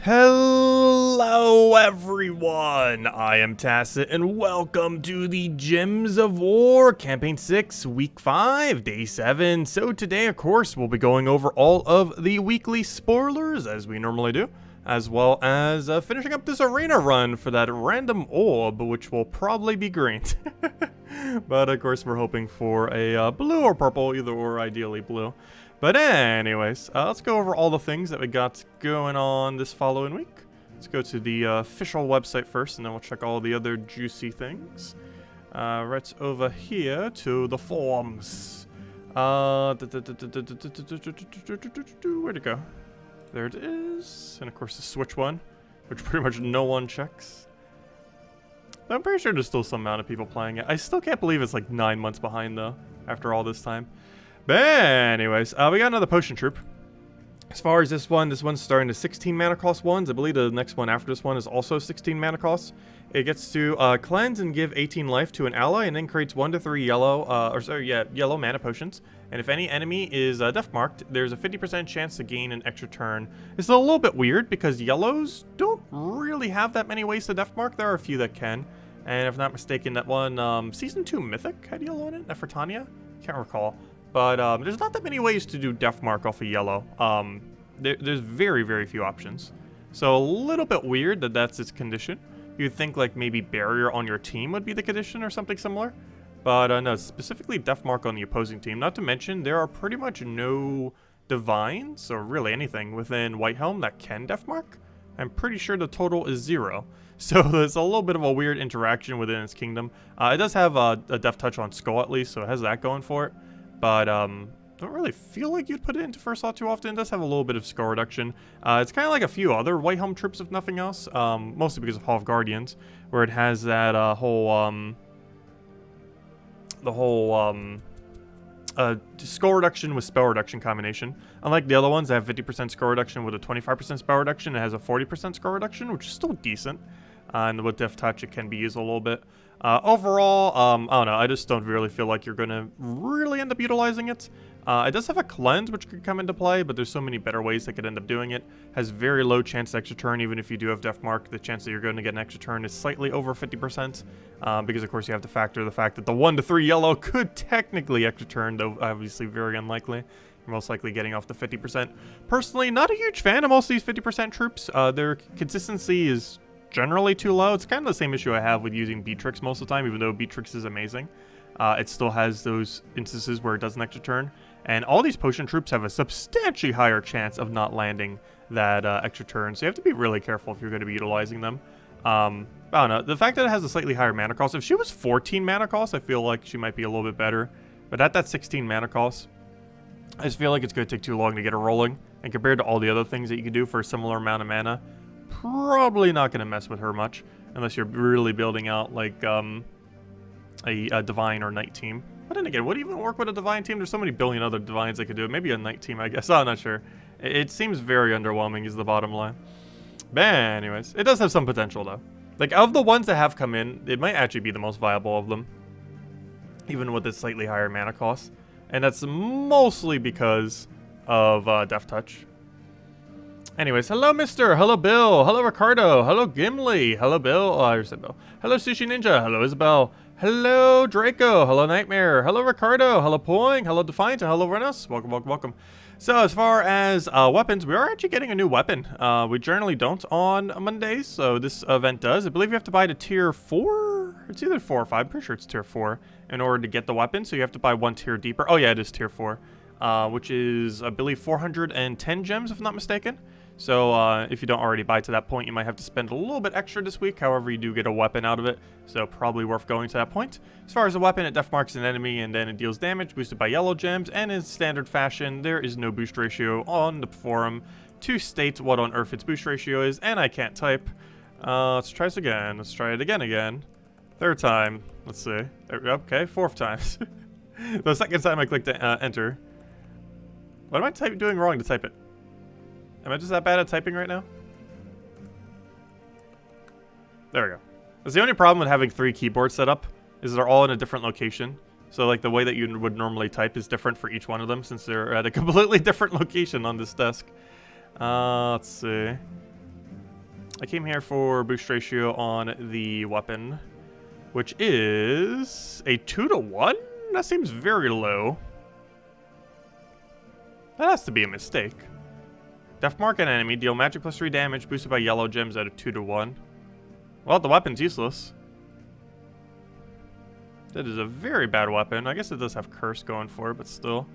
Hello everyone, I am Tacit and welcome to the Gems of War Campaign 6 Week 5 Day 7. So today of course we'll be going over all of the weekly spoilers as we normally do, as well as finishing up this arena run for that random orb, which will probably be green. But of course we're hoping for a blue or purple, either or, ideally blue. But anyways, let's go over all the things that we got going on this following week. Let's go to the official website first, and then we'll check all the other juicy things. Right over here to the forums. Where'd it go? There it is. And of course the Switch one, which pretty much no one checks. I'm pretty sure there's still some amount of people playing it. I still can't believe it's like 9 months behind though, after all this time. But anyways, we got another potion troop. As far as this one's starting to 16 mana cost ones. I believe the next one after this one is also 16 mana cost. It gets to cleanse and give 18 life to an ally, and then creates 1 to 3 yellow, yellow mana potions. And if any enemy is death marked, there's a 50% chance to gain an extra turn. It's a little bit weird because yellows don't really have that many ways to death mark. There are a few that can, and if not mistaken, that one Season 2 Mythic had yellow in it, Nefertania? Can't recall. But there's not that many ways to do death mark off of yellow. There's very, very few options. So a little bit weird that that's its condition. You'd think like maybe barrier on your team would be the condition or something similar. But no, specifically death mark on the opposing team. Not to mention there are pretty much no divines or really anything within Whitehelm that can death mark. I'm pretty sure the total is 0. So there's a little bit of a weird interaction within its kingdom. It does have a death touch on Skull at least, so it has that going for it. But don't really feel like you'd put it into first slot too often. It does have a little bit of score reduction. It's kind of like a few other Whitehelm troops, if nothing else. Mostly because of Hall of Guardians, where it has that score reduction with spell reduction combination. Unlike the other ones that have 50% score reduction with a 25% spell reduction, it has a 40% score reduction, which is still decent. And with Death Touch, it can be used a little bit. Overall, I don't know, I just don't really feel like you're going to really end up utilizing it. It does have a cleanse, which could come into play, but there's so many better ways that could end up doing it. Has very low chance of extra turn, even if you do have Death Mark. The chance that you're going to get an extra turn is slightly over 50%, because of course you have to factor the fact that the 1 to 3 yellow could technically extra turn, though obviously very unlikely. You're most likely getting off the 50%. Personally, not a huge fan of most of these 50% troops. Their consistency is generally too low. It's kind of the same issue I have with using Beatrix most of the time, even though Beatrix is amazing. It still has those instances where it does an extra turn. And all these potion troops have a substantially higher chance of not landing that extra turn. So you have to be really careful if you're going to be utilizing them. I don't know. The fact that it has a slightly higher mana cost. If she was 14 mana cost, I feel like she might be a little bit better. But at that 16 mana cost, I just feel like it's going to take too long to get her rolling. And compared to all the other things that you can do for a similar amount of mana, probably not going to mess with her much. Unless you're really building out like a Divine or Knight team. But then again, would it even work with a Divine team? There's so many billion other Divines that could do it. Maybe a Knight team, I guess. I'm not sure. It seems very underwhelming is the bottom line. But anyways, it does have some potential though. Like of the ones that have come in, it might actually be the most viable of them. Even with its slightly higher mana cost. And that's mostly because of Death Touch. Anyways, hello Mister, hello Bill, hello Ricardo, hello Gimli, hello Bill, oh I already said Bill, hello Sushi Ninja, hello Isabel, hello Draco, hello Nightmare, hello Ricardo, hello Poing, hello Defiant, and hello Renus. Welcome, welcome, welcome. So as far as weapons, we are actually getting a new weapon. We generally don't on Mondays, so this event does. I believe you have to buy to tier 4, it's either 4 or 5, I'm pretty sure it's tier 4, in order to get the weapon, so you have to buy 1 tier deeper. Oh yeah, it is tier 4, which is, I believe, 410 gems, if I'm not mistaken. So if you don't already buy to that point, you might have to spend a little bit extra this week. However, you do get a weapon out of it, so probably worth going to that point. As far as the weapon, it death marks an enemy and then it deals damage, boosted by yellow gems. And in standard fashion, there is no boost ratio on the forum to state what on earth its boost ratio is. And I can't type. Let's try this again. Let's try it again. Third time. Let's see. Okay, 4th time. The second time I clicked enter. What am I doing wrong to type it? Am I just that bad at typing right now? There we go. That's the only problem with having 3 keyboards set up, is they're all in a different location. So like the way that you would normally type is different for each one of them, since they're at a completely different location on this desk. Let's see. I came here for boost ratio on the weapon, which is a 2-to-1? That seems very low. That has to be a mistake. Death mark an enemy, deal magic plus 3 damage, boosted by yellow gems at a 2-to-1. Well, the weapon's useless. That is a very bad weapon. I guess it does have curse going for it, but still.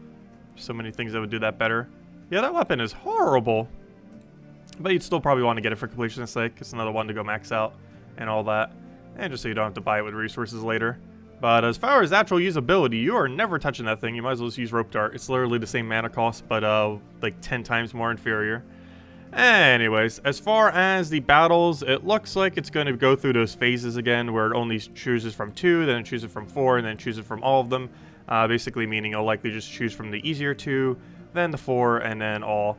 So many things that would do that better. Yeah, that weapon is horrible. But you'd still probably want to get it for completion's sake. It's another one to go max out and all that. And just so you don't have to buy it with resources later. But as far as actual usability, you are never touching that thing. You might as well just use Rope Dart. It's literally the same mana cost, but like 10 times more inferior. Anyways, as far as the battles, it looks like it's going to go through those phases again, where it only chooses from 2, then it chooses from 4, and then chooses from all of them. Basically meaning it'll likely just choose from the easier 2, then the 4, and then all.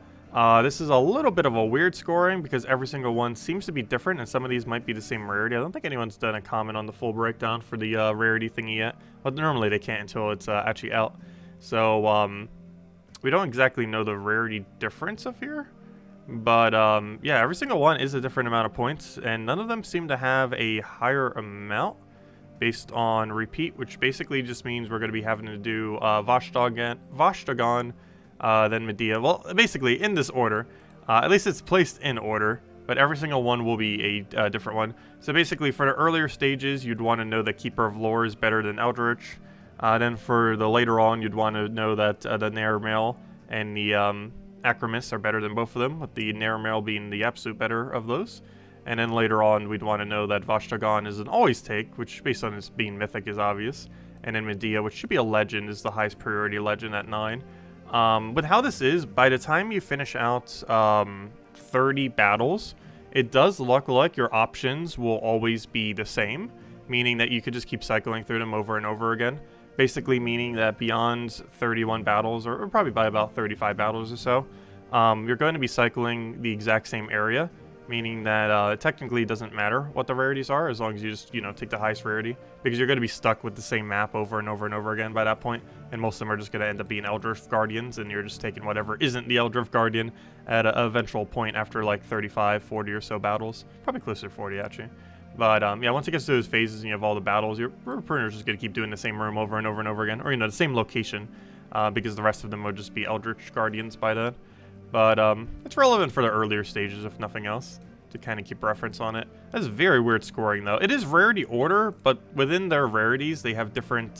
This is a little bit of a weird scoring because every single one seems to be different, and some of these might be the same rarity. I don't think anyone's done a comment on the full breakdown for the rarity thingy yet. But normally they can't until it's actually out. So we don't exactly know the rarity difference of here. But yeah, every single one is a different amount of points, and none of them seem to have a higher amount based on repeat, which basically just means we're going to be having to do Vashtagon, then Medea. Well, basically in this order. At least it's placed in order, but every single one will be a different one. So basically for the earlier stages, you'd want to know that Keeper of Lore is better than Eldritch. Then for the later on, you'd want to know that the Nair Mail and the Acromis are better than both of them, with the Nair Mail being the absolute better of those. And then later on, we'd want to know that Vashtagon is an always take, which based on its being mythic is obvious. And then Medea, which should be a legend, is the highest priority legend at 9. But how this is, by the time you finish out 30 battles, it does look like your options will always be the same, meaning that you could just keep cycling through them over and over again. Basically meaning that beyond 31 battles, or probably by about 35 battles or so, you're going to be cycling the exact same area, meaning that it technically doesn't matter what the rarities are, as long as you just, take the highest rarity, because you're going to be stuck with the same map over and over and over again by that point, and most of them are just going to end up being Eldritch Guardians, and you're just taking whatever isn't the Eldritch Guardian at an eventual point after like 35, 40 or so battles. Probably closer to 40, actually. But yeah, once it gets to those phases and you have all the battles, you're pretty much just going to keep doing the same room over and over and over again, or, the same location, because the rest of them would just be Eldritch Guardians by then. But it's relevant for the earlier stages, if nothing else, to kind of keep reference on it. That's very weird scoring, though. It is rarity order, but within their rarities, they have different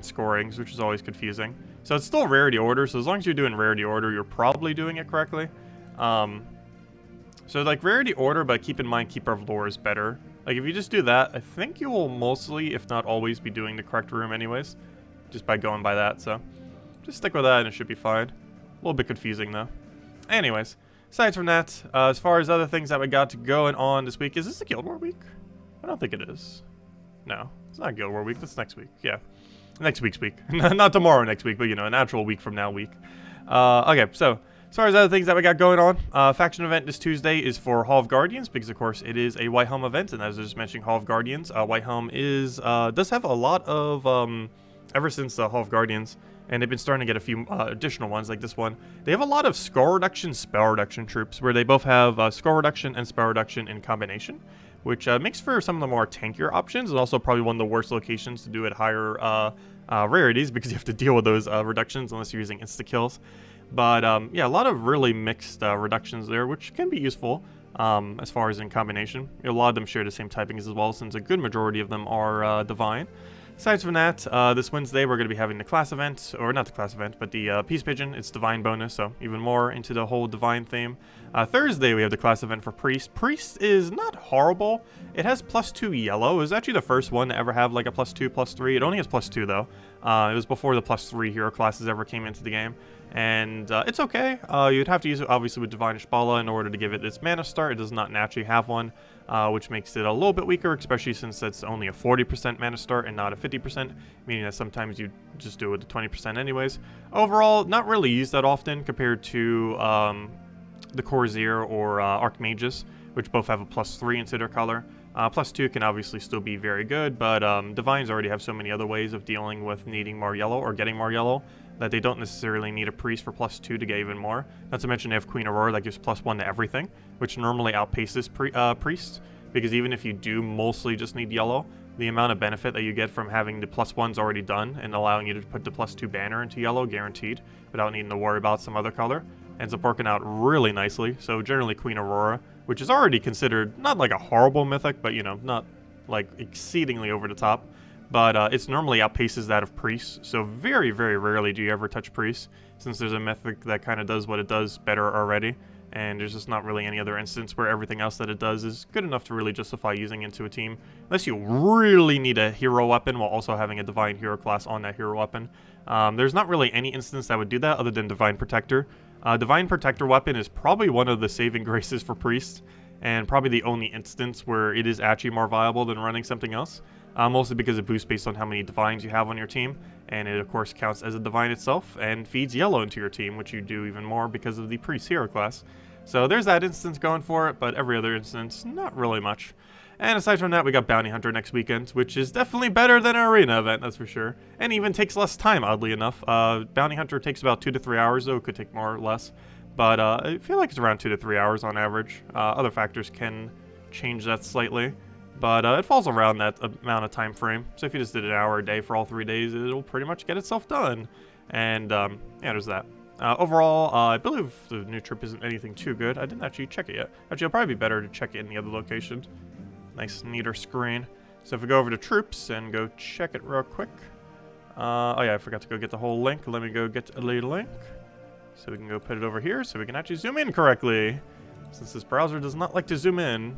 scorings, which is always confusing. So it's still rarity order, so as long as you're doing rarity order, you're probably doing it correctly. So like rarity order, but keep in mind Keeper of Lore is better. Like if you just do that, I think you will mostly, if not always, be doing the correct room anyways, just by going by that. So just stick with that and it should be fine. A little bit confusing though. Anyways, aside from that, as far as other things that we got going on this week, is this the Guild War week? I don't think it is. No, it's not Guild War week. That's next week. Yeah, next week's week. Not tomorrow next week, but an actual week from now week. Okay, so as far as other things that we got going on, faction event this Tuesday is for Hall of Guardians, because of course it is a White Helm event, and as I was just mentioning, Hall of Guardians, White Helm does have a lot of, ever since the Hall of Guardians, and they've been starting to get a few additional ones like this one. They have a lot of score reduction, spell reduction troops, where they both have score reduction and spell reduction in combination, which makes for some of the more tankier options, and also probably one of the worst locations to do at higher rarities, because you have to deal with those reductions unless you're using insta-kills. But yeah, a lot of really mixed reductions there, which can be useful as far as in combination. A lot of them share the same typings as well, since a good majority of them are divine. Aside from that, this Wednesday we're going to be having the class event, or not the class event, but the Peace Pigeon. It's divine bonus, so even more into the whole divine theme. Thursday we have the class event for Priest. Priest is not horrible. It has +2 yellow. It was actually the first one to ever have like a +2, +3. It only has +2 though. It was before the +3 hero classes ever came into the game. And it's okay. You'd have to use it obviously with Divine Ishbala in order to give it its mana start. It does not naturally have one, which makes it a little bit weaker, especially since it's only a 40% mana start and not a 50%, meaning that sometimes you just do it with the 20% anyways. Overall, not really used that often compared to the Corsair or Archmages, which both have a +3 into their color. +2 can obviously still be very good, but Divines already have so many other ways of dealing with needing more yellow or getting more yellow that they don't necessarily need a priest for +2 to get even more. Not to mention they have Queen Aurora that gives +1 to everything, which normally outpaces priest, because even if you do mostly just need yellow, the amount of benefit that you get from having the +1s already done and allowing you to put the +2 banner into yellow, guaranteed, without needing to worry about some other color, ends up working out really nicely. So generally Queen Aurora, which is already considered not like a horrible mythic, but you know, not like exceedingly over the top, but it's normally outpaces that of Priest. So very, very rarely do you ever touch Priest, since there's a mythic that kind of does what it does better already. And there's just not really any other instance where everything else that it does is good enough to really justify using into a team. Unless you really need a hero weapon while also having a divine hero class on that hero weapon. There's not really any instance that would do that other than Divine Protector. Divine Protector weapon is probably one of the saving graces for Priest, and probably the only instance where it is actually more viable than running something else. Mostly because it boosts based on how many divines you have on your team, and it of course counts as a divine itself, and feeds yellow into your team, which you do even more because of the Priest hero class. So there's that instance going for it, but every other instance, not really much. And aside from that, we got Bounty Hunter next weekend, which is definitely better than our Arena event, that's for sure. And even takes less time, oddly enough. Bounty Hunter takes about 2 to 3 hours, though. It could take more or less. But I feel like it's around 2 to 3 hours on average. Other factors can change that slightly. But it falls around that amount of time frame. So if you just did an hour a day for all 3 days, it'll pretty much get itself done. And yeah, there's that. Overall, I believe the new trip isn't anything too good. I didn't actually check it yet. Actually, it'll probably be better to check it in the other location. Nice, neater screen. So if we go over to troops and go check it real quick. Oh yeah, I forgot to go get the whole link. Let me go get a link. So we can go put it over here so we can actually zoom in correctly. Since this browser does not like to zoom in.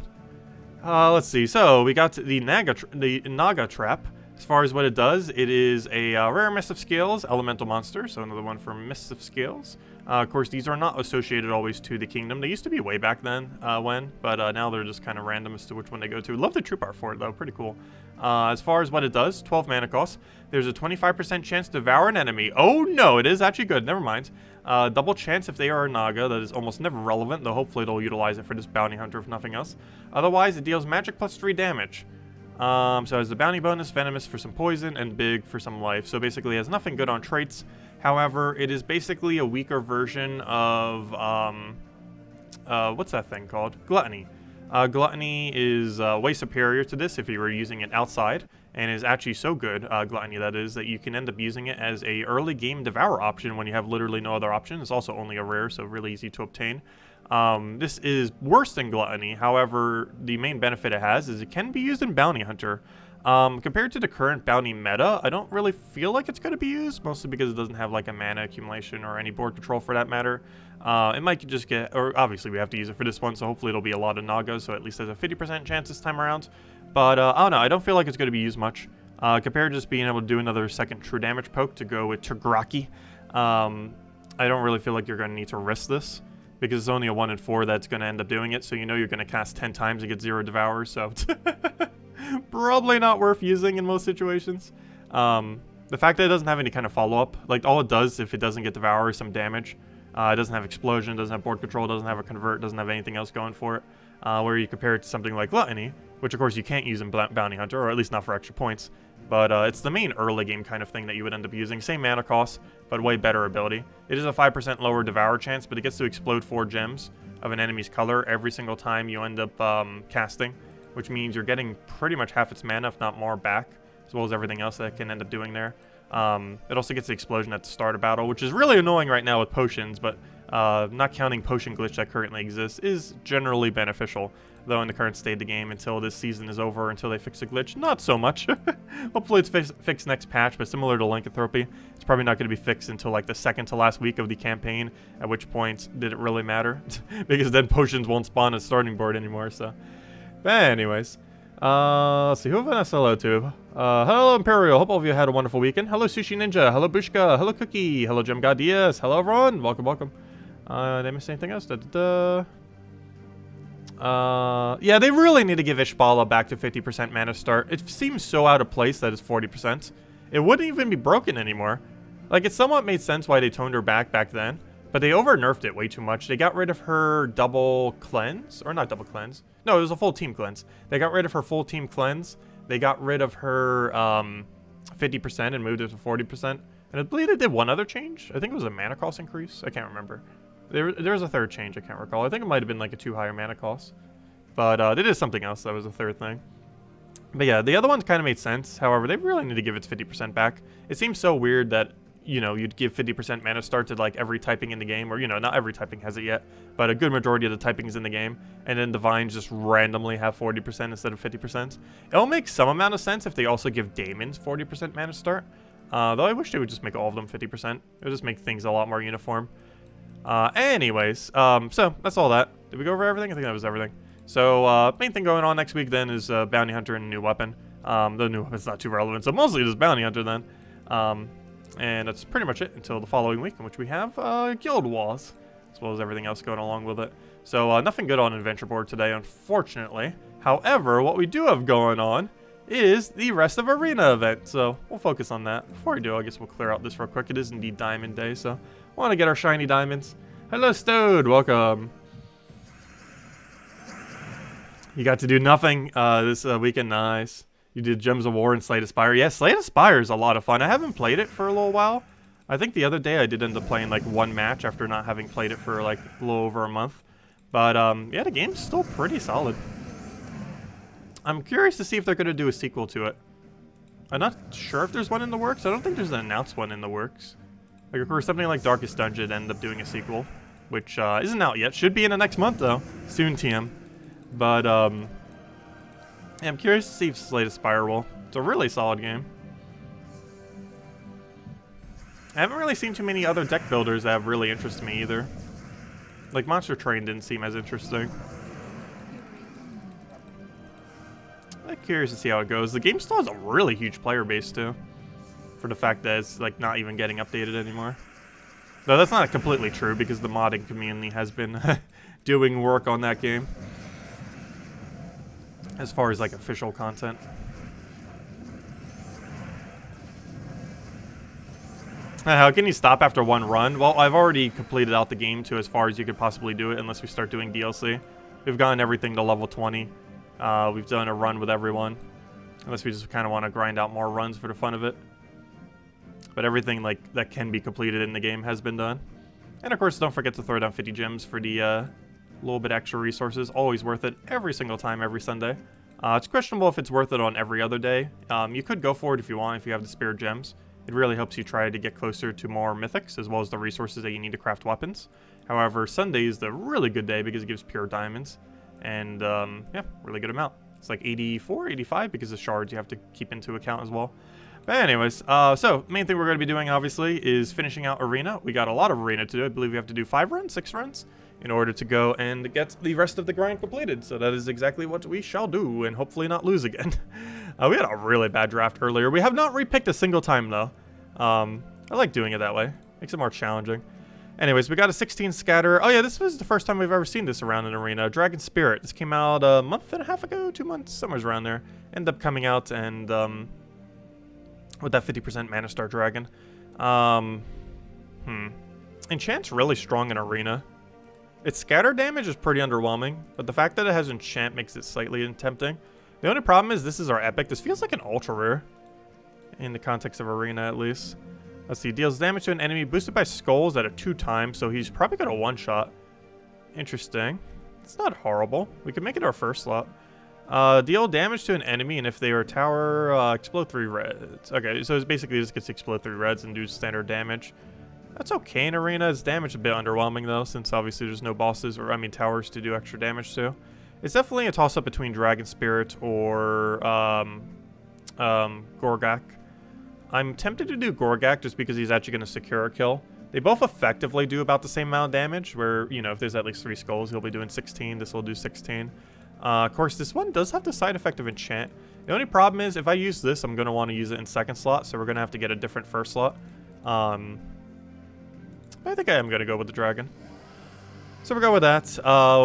Let's see. So we got the Naga Trap. As far as what it does, it is a rare Mist of Scales elemental monster. So another one for Mist of Scales. Of course, these are not associated always to the kingdom. They used to be way back then, but now they're just kind of random as to which one they go to. Love the troop art for it, though. Pretty cool. As far as what it does, 12 mana cost. There's a 25% chance to devour an enemy. Oh, no, it is actually good. Never mind. Double chance if they are a Naga. That is almost never relevant, though hopefully it'll utilize it for this Bounty Hunter, if nothing else. Otherwise, it deals magic plus 3 damage. So it has the bounty bonus, venomous for some poison, and big for some life. So basically it has nothing good on traits. However, it is basically a weaker version of, what's that thing called? Gluttony. Gluttony is way superior to this if you were using it outside, and is actually so good, Gluttony that is, that you can end up using it as a early game devour option when you have literally no other option. It's also only a rare, so really easy to obtain. This is worse than Gluttony, however, the main benefit it has is it can be used in Bounty Hunter. Compared to the current Bounty meta, I don't really feel like it's going to be used, mostly because it doesn't have like a mana accumulation or any board control for that matter. It might just get, or obviously we have to use it for this one, so hopefully it'll be a lot of Nagas, so at least there's a 50% chance this time around. But I don't know, I don't feel like it's going to be used much. Compared to just being able to do another second true damage poke to go with Tagraki, I don't really feel like you're going to need to risk this, because it's only a 1 in 4 that's going to end up doing it, so you know you're going to cast 10 times and get 0 devours, so probably not worth using in most situations. The fact that it doesn't have any kind of follow-up, like all it does if it doesn't get devour is some damage. It doesn't have explosion, doesn't have board control, doesn't have a convert, doesn't have anything else going for it. Where you compare it to something like Gluttony, which of course you can't use in Bounty Hunter, or at least not for extra points. But it's the main early game kind of thing that you would end up using. Same mana cost, but way better ability. It is a 5% lower devour chance, but it gets to explode 4 gems of an enemy's color every single time you end up casting, which means you're getting pretty much half its mana, if not more, back, as well as everything else that it can end up doing there. It also gets the explosion at the start of battle, which is really annoying right now with potions, but not counting potion glitch that currently exists is generally beneficial. Though in the current state of the game, until this season is over, until they fix a glitch, not so much. Hopefully it's fixed next patch, but similar to Lycanthropy, it's probably not going to be fixed until like the second to last week of the campaign, at which point did it really matter? Because then potions won't spawn at starting board anymore, so. But anyways, let's see, who have I said hello to? Hello Imperial, hope all of you had a wonderful weekend. Hello Sushi Ninja, hello Bushka, hello Cookie, hello Gem God Diaz, hello everyone, welcome, welcome. Did I miss anything else? Yeah, they really need to give Ishbala back to 50% mana start. It seems so out of place that it's 40%. It wouldn't even be broken anymore. Like, it somewhat made sense why they toned her back then, but they over-nerfed it way too much. They got rid of her double cleanse, or not double cleanse. No, it was a full team cleanse. They got rid of her full team cleanse. They got rid of her 50% and moved it to 40%. And I believe they did one other change. I think it was a mana cost increase. I can't remember. There was a third change. I can't recall. I think it might have been like a 2 higher mana cost. But they did something else that was a third thing. But yeah, the other ones kind of made sense. However, they really need to give its 50% back. It seems so weird that, you know, you'd give 50% mana start to like every typing in the game. Or, you know, not every typing has it yet. But a good majority of the typings in the game. And then Divines just randomly have 40% instead of 50%. It'll make some amount of sense if they also give Daemons 40% mana start. Though I wish they would just make all of them 50%. It would just make things a lot more uniform. Anyways, so that's all that. Did we go over everything? I think that was everything. So, main thing going on next week then is Bounty Hunter and a new weapon. The new weapon's not too relevant, so mostly just Bounty Hunter then. And that's pretty much it until the following week, in which we have Guild Wars, as well as everything else going along with it. So, nothing good on Adventure Board today, unfortunately. However, what we do have going on is the rest of Arena event, so we'll focus on that. Before we do, I guess we'll clear out this real quick. It is indeed Diamond Day, so I want to get our shiny diamonds. Hello, Stode, welcome. You got to do nothing this weekend, nice. You did Gems of War and Slay the Spire. Yeah, Slay the Spire is a lot of fun. I haven't played it for a little while. I think the other day I did end up playing like one match after not having played it for like a little over a month. But yeah, the game's still pretty solid. I'm curious to see if they're going to do a sequel to it. I'm not sure if there's one in the works. I don't think there's an announced one in the works. Like, of course, something like Darkest Dungeon ended up doing a sequel, which isn't out yet. Should be in the next month, though. Soon, TM. But, yeah, I'm curious to see if Slay the Spire will. It's a really solid game. I haven't really seen too many other deck builders that have really interested me either. Like, Monster Train didn't seem as interesting. I'm curious to see how it goes. The game still has a really huge player base, too. For the fact that it's, like, not even getting updated anymore. Though that's not completely true, because the modding community has been doing work on that game. As far as, like, official content. How can you stop after one run? Well, I've already completed out the game to as far as you could possibly do it, unless we start doing DLC. We've gotten everything to level 20. We've done a run with everyone. Unless we just kind of want to grind out more runs for the fun of it. But everything like that can be completed in the game has been done. And of course, don't forget to throw down 50 gems for the little bit extra resources. Always worth it every single time, every Sunday. It's questionable if it's worth it on every other day. You could go for it if you want, if you have the spare gems. It really helps you try to get closer to more mythics, as well as the resources that you need to craft weapons. However, Sunday is the really good day because it gives pure diamonds. And, yeah, really good amount. It's like 84, 85 because of shards you have to keep into account as well. But anyways, so main thing we're going to be doing, obviously, is finishing out Arena. We got a lot of Arena to do. I believe we have to do 5 runs, 6 runs, in order to go and get the rest of the grind completed. So that is exactly what we shall do, and hopefully not lose again. We had a really bad draft earlier. We have not repicked a single time, though. I like doing it that way. Makes it more challenging. Anyways, we got a 16 scatter. Oh yeah, this was the first time we've ever seen this around in Arena. Dragon Spirit. This came out a month and a half ago, 2 months, somewhere around there. Ended up coming out and, with that 50% Mana Star Dragon. Enchant's really strong in Arena. Its scatter damage is pretty underwhelming, but the fact that it has Enchant makes it slightly tempting. The only problem is this is our Epic. This feels like an ultra rare. In the context of Arena, at least. Let's see. Deals damage to an enemy boosted by skulls at a 2 times, so he's probably got a 1-shot. Interesting. It's not horrible. We could make it our first slot. Deal damage to an enemy, and if they are tower, explode 3 reds. Okay, so it's basically just gets to explode 3 reds and do standard damage. That's okay in Arena. Its damage is a bit underwhelming, though, since obviously there's no bosses, or I mean towers to do extra damage to. It's definitely a toss-up between Dragon Spirit or Gorgak. I'm tempted to do Gorgak just because he's actually going to secure a kill. They both effectively do about the same amount of damage, where, you know, if there's at least 3 skulls, he'll be doing 16. This will do 16. Of course, this one does have the side effect of Enchant. The only problem is, if I use this, I'm going to want to use it in second slot, so we're going to have to get a different first slot. I think I am going to go with the Dragon. So we'll go with that.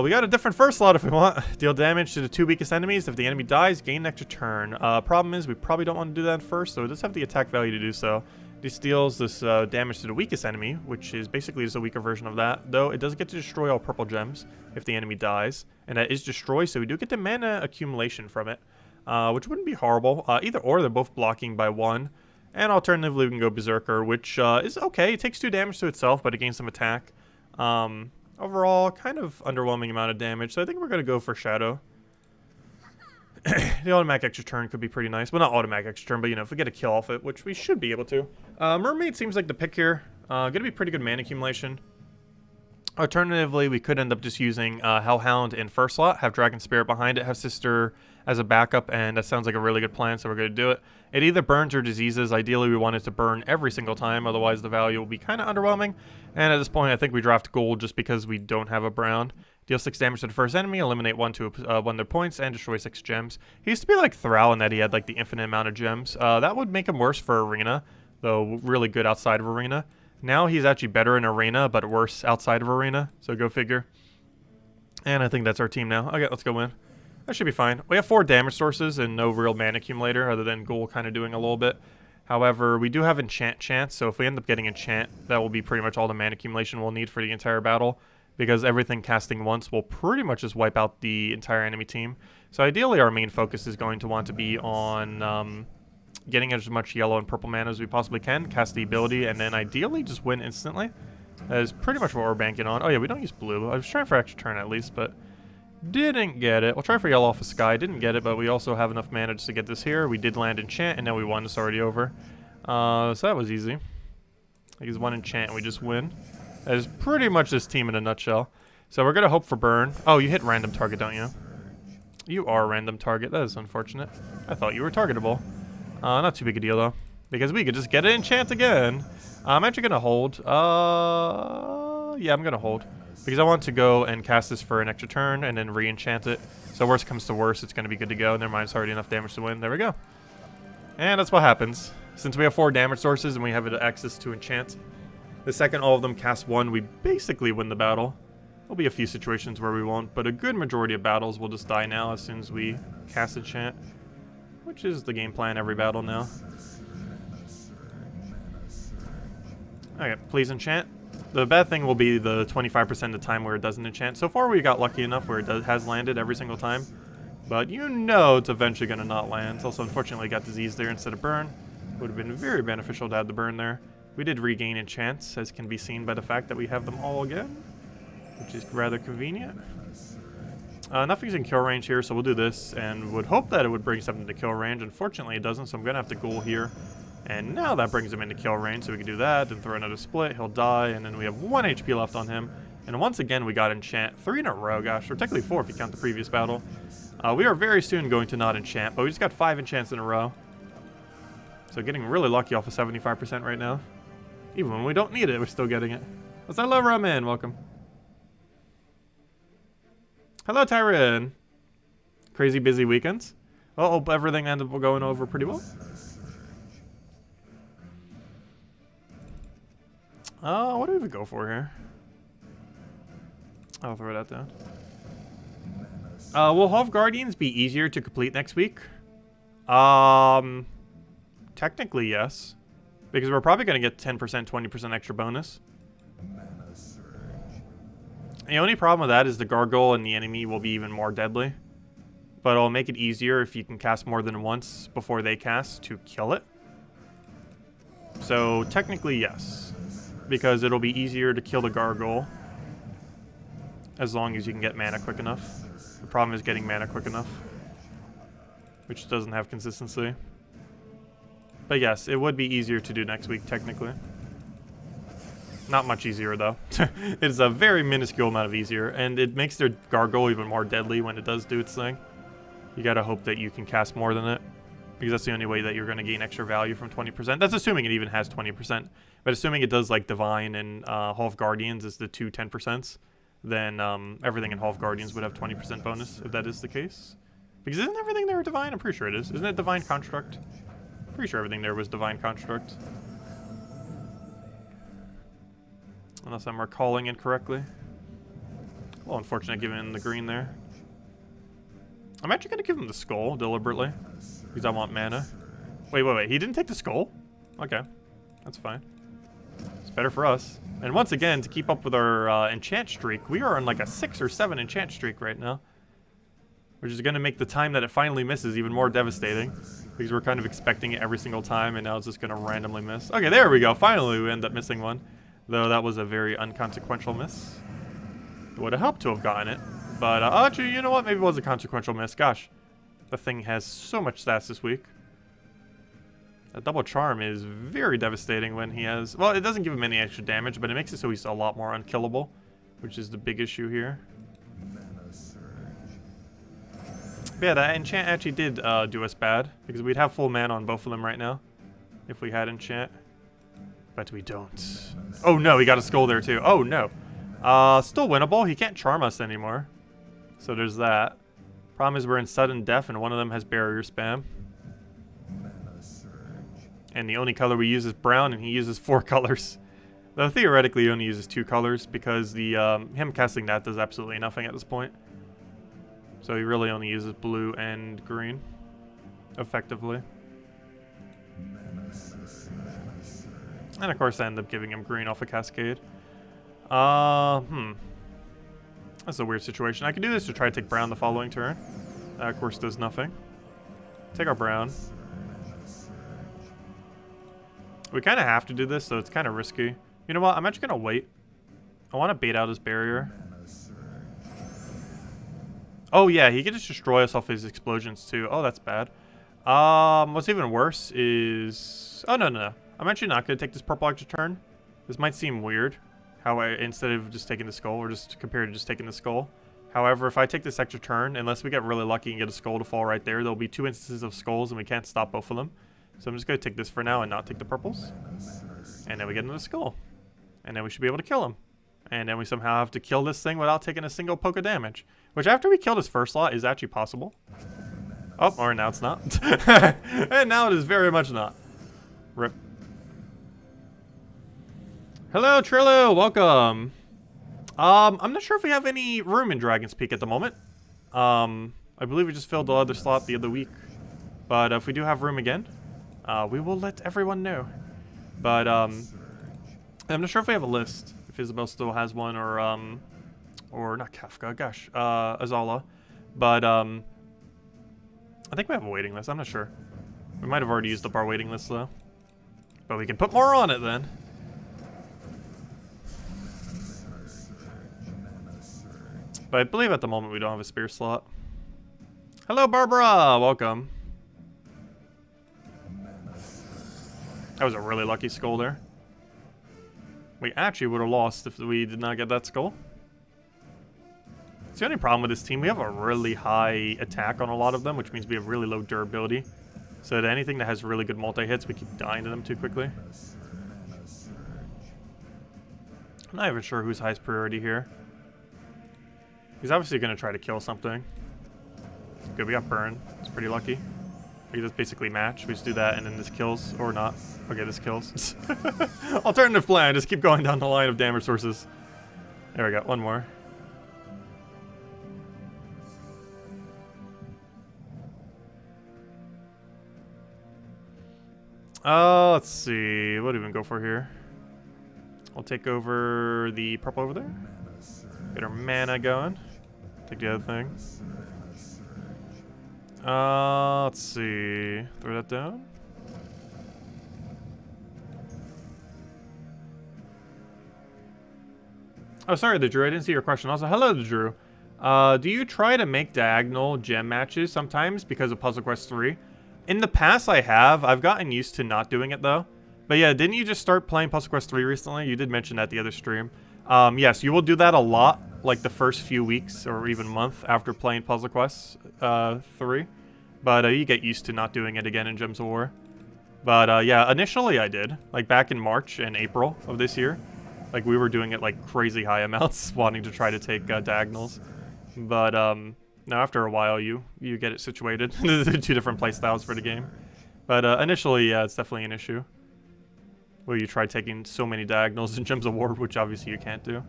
We got a different first slot if we want. Deal damage to the 2 weakest enemies. If the enemy dies, gain an extra turn. Problem is, we probably don't want to do that first, so it does have the attack value to do so. This deals this damage to the weakest enemy, which is basically just a weaker version of that. Though it does get to destroy all purple gems if the enemy dies. And that is destroyed, so we do get the mana accumulation from it. Which wouldn't be horrible. Either or, they're both blocking by 1. And alternatively, we can go Berserker, which is okay. It takes 2 damage to itself, but it gains some attack. Overall, kind of underwhelming amount of damage, so I think we're going to go for Shadow. The automatic extra turn could be pretty nice. Well, not automatic extra turn, but, you know, if we get a kill off it, which we should be able to. Mermaid seems like the pick here. Going to be pretty good mana accumulation. Alternatively, we could end up just using Hellhound in first slot, have Dragon Spirit behind it, have Sister as a backup, and that sounds like a really good plan, so we're going to do it. It either burns or diseases. Ideally, we want it to burn every single time, otherwise the value will be kind of underwhelming. And at this point, I think we draft gold just because we don't have a brown. Deal 6 damage to the first enemy, eliminate 1 of their points, and destroy 6 gems. He used to be like Thrall in that he had like the infinite amount of gems. That would make him worse for Arena, though really good outside of Arena. Now he's actually better in Arena, but worse outside of Arena, so go figure. And I think that's our team now. Okay, let's go win. That should be fine. We have 4 damage sources and no real mana accumulator other than Ghoul kind of doing a little bit. However, we do have Enchant chance, so if we end up getting Enchant, that will be pretty much all the mana accumulation we'll need for the entire battle, because everything casting once will pretty much just wipe out the entire enemy team. So ideally our main focus is going to want to be on getting as much yellow and purple mana as we possibly can, cast the ability, and then ideally just win instantly. That is pretty much what we're banking on. Oh yeah, we don't use blue. I was trying for extra turn at least, but didn't get it. We'll try for yellow off of Sky. Didn't get it, but we also have enough mana just to get this here. We did land Enchant, and now we won. It's already over. So that was easy. I use 1 Enchant, and we just win. That is pretty much this team in a nutshell. So we're going to hope for burn. Oh, you hit random target, don't you? You are a random target. That is unfortunate. I thought you were targetable. Not too big a deal, though, because we could just get an Enchant again. I'm actually going to hold. Yeah, I'm going to hold, because I want to go and cast this for an extra turn and then re-enchant it. So worst comes to worst, it's going to be good to go. Never mind, it's already enough damage to win. There we go. And that's what happens. Since we have 4 damage sources and we have access to enchant, the second all of them cast 1, we basically win the battle. There'll be a few situations where we won't, but a good majority of battles will just die now as soon as we cast enchant, which is the game plan every battle now. Okay, please enchant. The bad thing will be the 25% of the time where it doesn't enchant. So far we got lucky enough where it has landed every single time, but you know it's eventually going to not land. Also, unfortunately, got disease there instead of burn. Would have been very beneficial to have the burn there. We did regain enchants, as can be seen by the fact that we have them all again, which is rather convenient. Nothing's in kill range here, so we'll do this, and would hope that it would bring something to kill range. Unfortunately, it doesn't, so I'm going to have to Ghoul here. And now that brings him into kill range, so we can do that, then throw another split, he'll die, and then we have 1 HP left on him. And once again, we got enchant. 3 in a row, gosh, or technically 4 if you count the previous battle. We are very soon going to not enchant, but we just got 5 enchants in a row. So getting really lucky off of 75% right now. Even when we don't need it, we're still getting it. What's that, Lover? Man, welcome. Hello, Tyron. Crazy busy weekends. Well, hope everything ended up going over pretty well. What do we even go for here? I'll throw that down. Will Half Guardians be easier to complete next week? Technically, yes. Because we're probably going to get 10%, 20% extra bonus. The only problem with that is the Gargoyle and the enemy will be even more deadly. But it'll make it easier if you can cast more than once before they cast to kill it. So, technically, yes. Because it'll be easier to kill the Gargoyle as long as you can get mana quick enough. The problem is getting mana quick enough, which doesn't have consistency. But yes, it would be easier to do next week, technically. Not much easier, though. It's a very minuscule amount of easier, and it makes their Gargoyle even more deadly when it does do its thing. You gotta hope that you can cast more than it, because that's the only way that you're gonna gain extra value from 20%. That's assuming it even has 20%. But assuming it does like Divine and Half Guardians is the 2 10%, then everything in Half Guardians would have 20% bonus, if that is the case. Because isn't everything there Divine? I'm pretty sure it is. Isn't it Divine Construct? Pretty sure everything there was Divine Construct. Unless I'm recalling it correctly. Well, unfortunate giving him the green there. I'm actually going to give him the skull deliberately, because I want mana. Wait. He didn't take the skull? Okay. That's fine. It's better for us. And once again, to keep up with our enchant streak, we are on like a 6 or 7 enchant streak right now. which is going to make the time that it finally misses even more devastating, because we're kind of expecting it every single time, and now it's just going to randomly miss. Okay, there we go. Finally, we end up missing one, though that was a very unconsequential miss. It would have helped to have gotten it, but actually, you know what? Maybe it was a consequential miss. Gosh, the thing has so much stats this week. A double charm is very devastating when he has... Well, it doesn't give him any extra damage, but it makes it so he's a lot more unkillable, which is the big issue here. But yeah, that enchant actually did do us bad, because we'd have full mana on both of them right now if we had enchant. But we don't. Oh no, he got a skull there too. Oh no. Still winnable. He can't charm us anymore. So there's that. Problem is we're in sudden death and one of them has barrier spam. And the only color we use is brown, and he uses 4 colors. Though theoretically he only uses 2 colors, because the him casting that does absolutely nothing at this point. So he really only uses blue and green, effectively. And of course I end up giving him green off a cascade. That's a weird situation. I could do this to try to take brown the following turn. That of course does nothing. Take our brown. We kind of have to do this, so it's kind of risky. You know what? I'm actually going to wait. I want to bait out his barrier. Oh yeah, he can just destroy us off his explosions too. Oh, that's bad. What's even worse is... Oh, no. I'm actually not going to take this purple extra turn. This might seem weird, how instead of just taking the skull, or just compared to just taking the skull. However, if I take this extra turn, unless we get really lucky and get a skull to fall right there, there'll be 2 instances of skulls and we can't stop both of them. So I'm just going to take this for now and not take the purples. And then we get another skull. And then we should be able to kill him. And then we somehow have to kill this thing without taking a single poke of damage. Which after we kill this first slot is actually possible. Oh, or now it's not. And now it is very much not. Rip. Hello, Trillo. Welcome. I'm not sure if we have any room in Dragon's Peak at the moment. I believe we just filled the other slot the other week. But if we do have room again, we will let everyone know. But I'm not sure if we have a list. If Isabel still has one, or not Kafka, gosh, Azala. But I think we have a waiting list. I'm not sure. We might have already used up our waiting list though. But we can put more on it then. But I believe at the moment we don't have a spear slot. Hello, Barbara. Welcome. That was a really lucky skull there. We actually would have lost if we did not get that skull. It's the only problem with this team. We have a really high attack on a lot of them, which means we have really low durability. So that anything that has really good multi-hits, we keep dying to them too quickly. I'm not even sure who's highest priority here. He's obviously going to try to kill something. Good, we got burn. It's pretty lucky. We just basically match. We just do that and then this kills, or not. Okay, this kills. Alternative plan, just keep going down the line of damage sources. There we go, one more. Let's see. What do we even go for here? We'll take over the purple over there. Get our mana going. Take the other thing. Let's see. Throw that down. Oh, sorry, the Drew. I didn't see your question. Also, hello, the Drew. Do you try to make diagonal gem matches sometimes because of Puzzle Quest 3? In the past, I have. I've gotten used to not doing it, though. But yeah, didn't you just start playing Puzzle Quest 3 recently? You did mention that the other stream. Yes, you will do that a lot, like the first few weeks or even month after playing Puzzle Quest 3. But you get used to not doing it again in Gems of War. But yeah, initially I did. Like back in March and April of this year. Like we were doing it like crazy high amounts, wanting to try to take diagonals. But now after a while you get it situated. There's 2 different playstyles for the game. But initially, yeah, it's definitely an issue. Where you try taking so many diagonals in Gems of War, which obviously you can't do.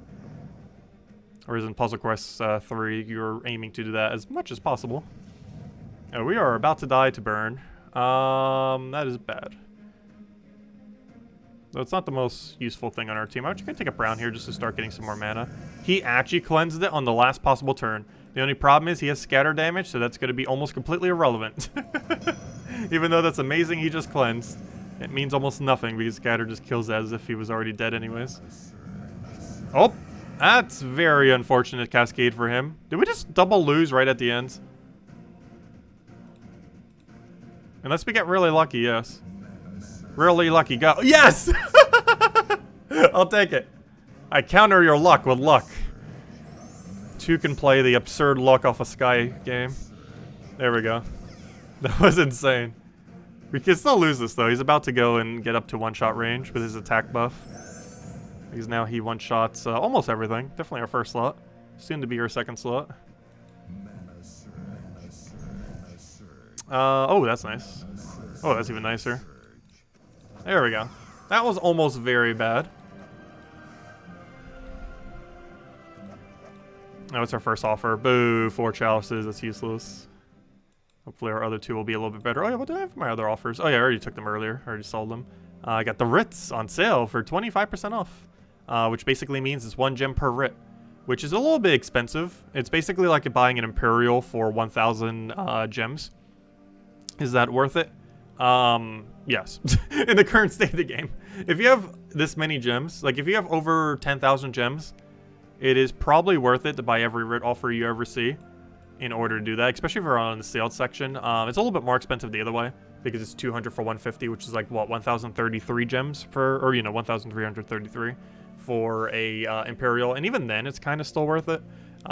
Whereas in Puzzle Quest 3, you're aiming to do that as much as possible. We are about to die to burn. That is bad. Though it's not the most useful thing on our team. I'm actually going to take a brown here just to start getting some more mana. He actually cleansed it on the last possible turn. The only problem is he has scatter damage, so that's going to be almost completely irrelevant. Even though that's amazing he just cleansed, it means almost nothing because scatter just kills as if he was already dead anyways. Oh, that's very unfortunate cascade for him. Did we just double lose right at the end? Unless we get really lucky, yes. Really lucky, go. Yes! I'll take it. I counter your luck with luck. Two can play the absurd luck off a Sky game. There we go. That was insane. We can still lose this though. He's about to go and get up to one-shot range with his attack buff. Because now he one-shots almost everything. Definitely our first slot. Soon to be our second slot. Oh, that's nice. Oh, that's even nicer. There we go. That was almost very bad. Oh, it's our first offer. Boo, 4 chalices. That's useless. Hopefully our other 2 will be a little bit better. Oh yeah, what did I have for my other offers? Oh yeah, I already took them earlier. I already sold them. I got the Writs on sale for 25% off. Which basically means it's 1 gem per Writ. Which is a little bit expensive. It's basically like buying an Imperial for 1,000 gems. Is that worth it? Yes. In the current state of the game. If you have this many gems, like if you have over 10,000 gems, it is probably worth it to buy every Writ offer you ever see in order to do that, especially if you're on the sales section. It's a little bit more expensive the other way because it's 200 for 150, which is like, what, 1,033 gems for, or, you know, 1,333 for a Imperial. And even then, it's kind of still worth it.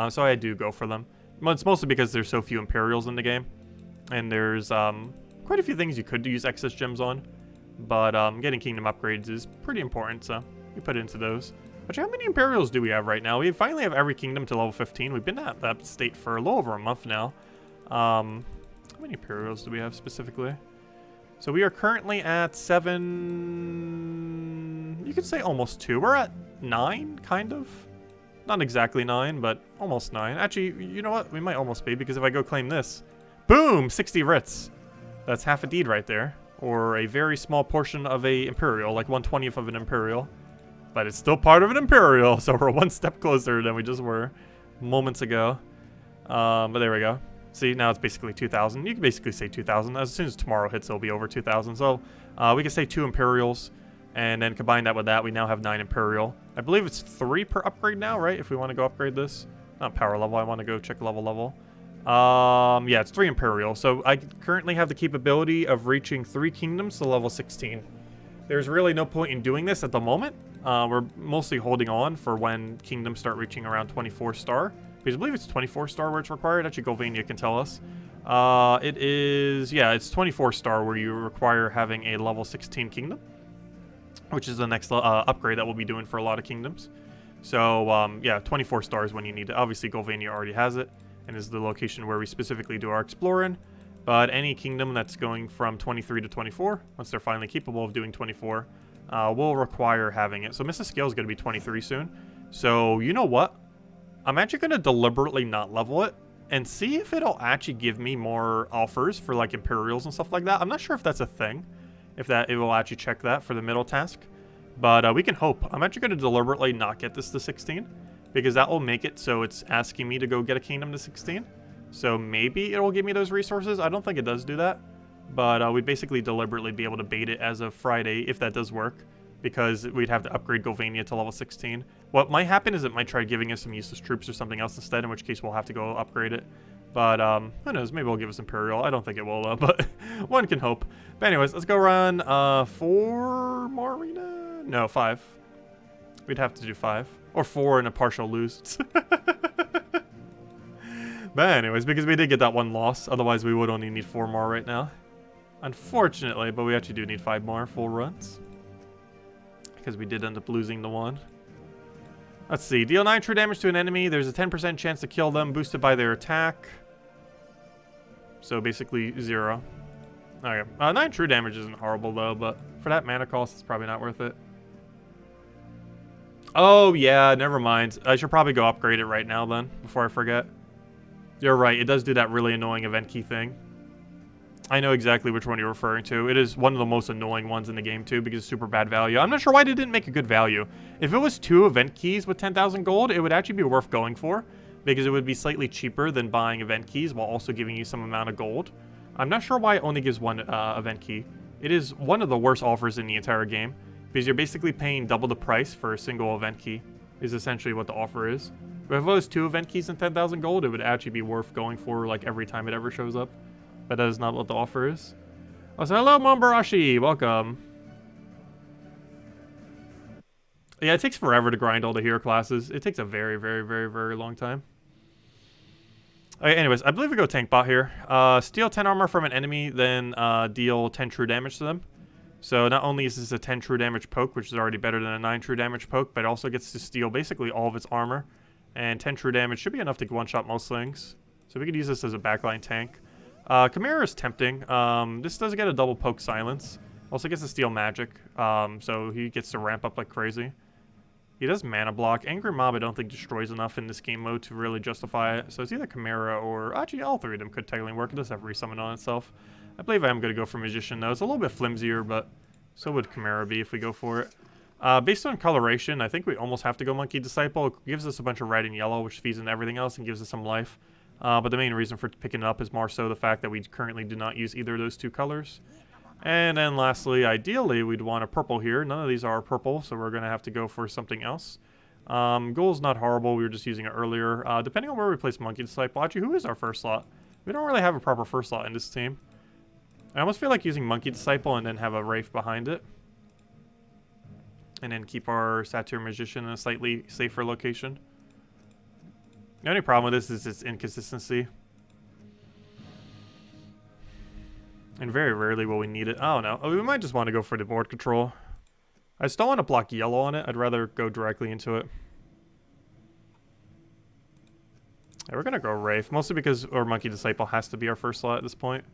So I do go for them. Well, it's mostly because there's so few Imperials in the game. And there's quite a few things you could use excess gems on. But getting Kingdom upgrades is pretty important, so we put it into those. Actually, how many Imperials do we have right now? We finally have every kingdom to level 15. We've been at that state for a little over a month now. How many Imperials do we have specifically? So we are currently at 7... You could say almost 2. We're at 9, kind of. Not exactly 9, but almost 9. Actually, you know what? We might almost be, because if I go claim this... Boom! 60 Writs. That's half a deed right there. Or a very small portion of a Imperial, like 1/20th of an Imperial. But it's still part of an Imperial, so we're 1 step closer than we just were moments ago. But there we go. See, now it's basically 2,000. You can basically say 2,000. As soon as tomorrow hits, it'll be over 2,000. So we can say 2 Imperials, and then combine that with that, we now have 9 Imperial. I believe it's 3 per upgrade now, right? If we want to go upgrade this. Not power level, I want to go check level. Yeah, it's 3 Imperial. So I currently have the capability of reaching 3 kingdoms to level 16. There's really no point in doing this at the moment. We're mostly holding on for when kingdoms start reaching around 24 star. Because I believe it's 24 star where it's required. Actually, Golvania can tell us. It is, yeah, it's 24 star where you require having a level 16 kingdom. Which is the next upgrade that we'll be doing for a lot of kingdoms. So, yeah, 24 stars when you need it. Obviously, Golvania already has it. And is the location where we specifically do our exploring. But any kingdom that's going from 23 to 24, once they're finally capable of doing 24, will require having it. So Mrs. Scale is going to be 23 soon. So you know what? I'm actually going to deliberately not level it and see if it'll actually give me more offers for like Imperials and stuff like that. I'm not sure if that's a thing, if that it will actually check that for the middle task. But we can hope. I'm actually going to deliberately not get this to 16 because that will make it so it's asking me to go get a kingdom to 16. So maybe it will give me those resources. I don't think it does do that. But we'd basically deliberately be able to bait it as of Friday if that does work. Because we'd have to upgrade Golvania to level 16. What might happen is it might try giving us some useless troops or something else instead. In which case we'll have to go upgrade it. But who knows, maybe it'll give us Imperial. I don't think it will though, but one can hope. But anyways, let's go run 4 more arena? No, 5. We'd have to do 5. Or 4 in a partial lose. But anyways, because we did get that 1 loss, otherwise we would only need 4 more right now. Unfortunately, but we actually do need 5 more full runs. Because we did end up losing the 1. Let's see, deal 9 true damage to an enemy. There's a 10% chance to kill them, boosted by their attack. So basically 0. Okay, 9 true damage isn't horrible though, but for that mana cost, it's probably not worth it. Oh yeah, never mind. I should probably go upgrade it right now then, before I forget. You're right, it does do that really annoying event key thing. I know exactly which one you're referring to. It is one of the most annoying ones in the game too, because it's super bad value. I'm not sure why they didn't make a good value. If it was 2 event keys with 10,000 gold, it would actually be worth going for. because it would be slightly cheaper than buying event keys while also giving you some amount of gold. I'm not sure why it only gives one event key. It is one of the worst offers in the entire game, because you're basically paying double the price for a single event key, is essentially what the offer is. But if it was 2 event keys and 10,000 gold, it would actually be worth going for like every time it ever shows up. But that is not what the offer is. Oh, so hello, Mombarashi, welcome. Yeah, it takes forever to grind all the hero classes. It takes a very, very, very, very long time. Okay, anyways, I believe we go tank bot here. Steal 10 armor from an enemy, then deal 10 true damage to them. So not only is this a 10 true damage poke, which is already better than a 9 true damage poke, but it also gets to steal basically all of its armor. And 10 true damage should be enough to one-shot most things. So we could use this as a backline tank. Chimera is tempting. This does get a double poke silence. Also gets to steal magic, so he gets to ramp up like crazy. He does mana block. Angry Mob I don't think destroys enough in this game mode to really justify it. So it's either Chimera or... Actually, all 3 of them could technically work. It does have resummon on itself. I believe I am going to go for Magician, though. It's a little bit flimsier, but so would Chimera be if we go for it. Based on coloration, I think we almost have to go Monkey Disciple. It gives us a bunch of red and yellow, which feeds into everything else and gives us some life. But the main reason for picking it up is more so the fact that we currently do not use either of those 2 colors. And then lastly, ideally, we'd want a purple here. None of these are purple, so we're going to have to go for something else. Goal's not horrible. We were just using it earlier. Depending on where we place Monkey Disciple, actually, who is our first slot? We don't really have a proper first slot in this team. I almost feel like using Monkey Disciple and then have a Wraith behind it. And then keep our Satyr Magician in a slightly safer location. The only problem with this is its inconsistency. And very rarely will we need it. I don't know. We might just want to go for the board control. I still want to block yellow on it. I'd rather go directly into it. Yeah, we're going to go Wraith. Mostly because our Monkey Disciple has to be our first slot at this point.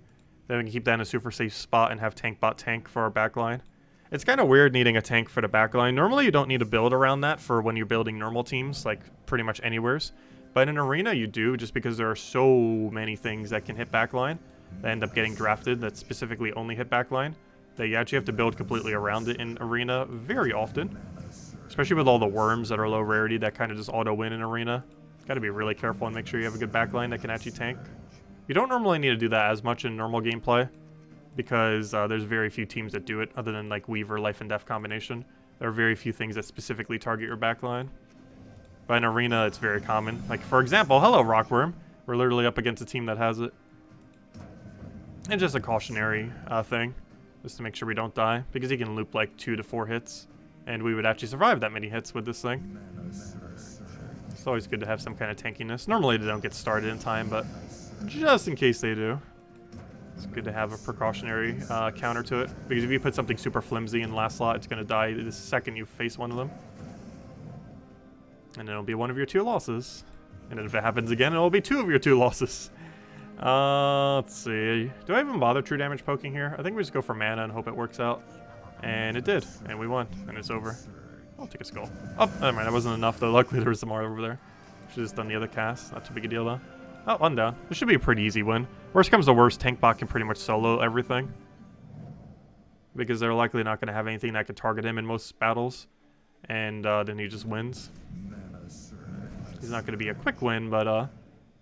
Then we can keep that in a super safe spot and have tank bot tank for our backline. It's kind of weird needing a tank for the backline. Normally you don't need to build around that for when you're building normal teams, like pretty much anywheres. But in Arena you do, just because there are so many things that can hit backline that end up getting drafted that specifically only hit backline, that you actually have to build completely around it in Arena very often. Especially with all the worms that are low rarity that kind of just auto-win in Arena. Got to be really careful and make sure you have a good backline that can actually tank. You don't normally need to do that as much in normal gameplay, because there's very few teams that do it, other than like Weaver Life and Death combination. There are very few things that specifically target your backline. But in Arena, it's very common. Like, for example, hello Rockworm. We're literally up against a team that has it. And just a cautionary thing, just to make sure we don't die, because he can loop like 2 to 4 hits, and we would actually survive that many hits with this thing. It's always good to have some kind of tankiness. Normally they don't get started in time, but just in case they do, it's good to have a precautionary counter to it, because if you put something super flimsy in the last slot, it's going to die the second you face one of them. And it'll be one of your 2 losses. And then if it happens again, it'll be 2 of your 2 losses. Let's see. Do I even bother true damage poking here? I think we just go for mana and hope it works out. And it did. And we won. And it's over. I'll take a skull. Oh, never mind. That wasn't enough, though. Luckily, there was some more over there. Should've just done the other cast. Not too big a deal, though. Oh, 1 down. This should be a pretty easy win. Worst comes to worst, tank bot can pretty much solo everything. Because they're likely not going to have anything that can target him in most battles. And then he just wins. He's not going to be a quick win, but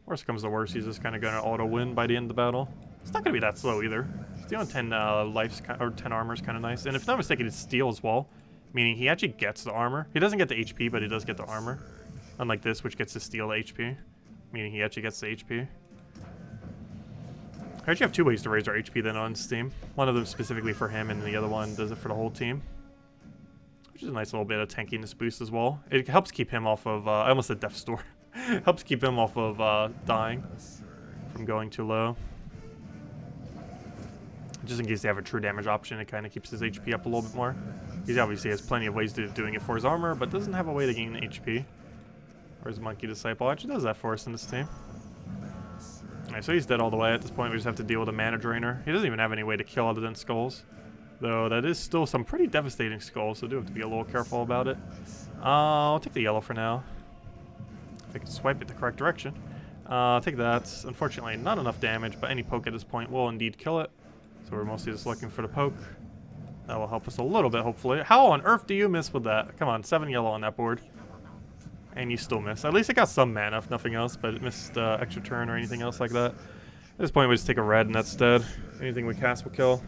worst comes to worst, he's just kind of going to auto-win by the end of the battle. It's not going to be that slow either. Stealing 10 lives, or 10 armor is kind of nice. And if not mistaken, it's steal as well. Meaning he actually gets the armor. He doesn't get the HP, but he does get the armor. Unlike this, which gets to steal the HP. Meaning he actually gets the HP. I actually have 2 ways to raise our HP then on Steam. One of them specifically for him, and the other one does it for the whole team. Which is a nice little bit of tankiness boost as well. It helps keep him off of, I almost said Death's Door. Helps keep him off of dying from going too low. Just in case they have a true damage option, it kind of keeps his HP up a little bit more. He obviously has plenty of ways to doing it for his armor, but doesn't have a way to gain HP. Whereas Monkey Disciple actually does that for us in this team. Alright, so he's dead all the way. At this point, we just have to deal with a mana drainer. He doesn't even have any way to kill other than skulls. Though that is still some pretty devastating skulls, so I do have to be a little careful about it. I'll take the yellow for now. If I can swipe it the correct direction. Take that. Unfortunately, not enough damage, but any poke at this point will indeed kill it. So we're mostly just looking for the poke. That will help us a little bit, hopefully. How on earth do you miss with that? Come on, 7 yellow on that board. And you still miss. At least it got some mana, if nothing else, but it missed extra turn or anything else like that. At this point, we just take a red and that's dead. Anything we cast will kill.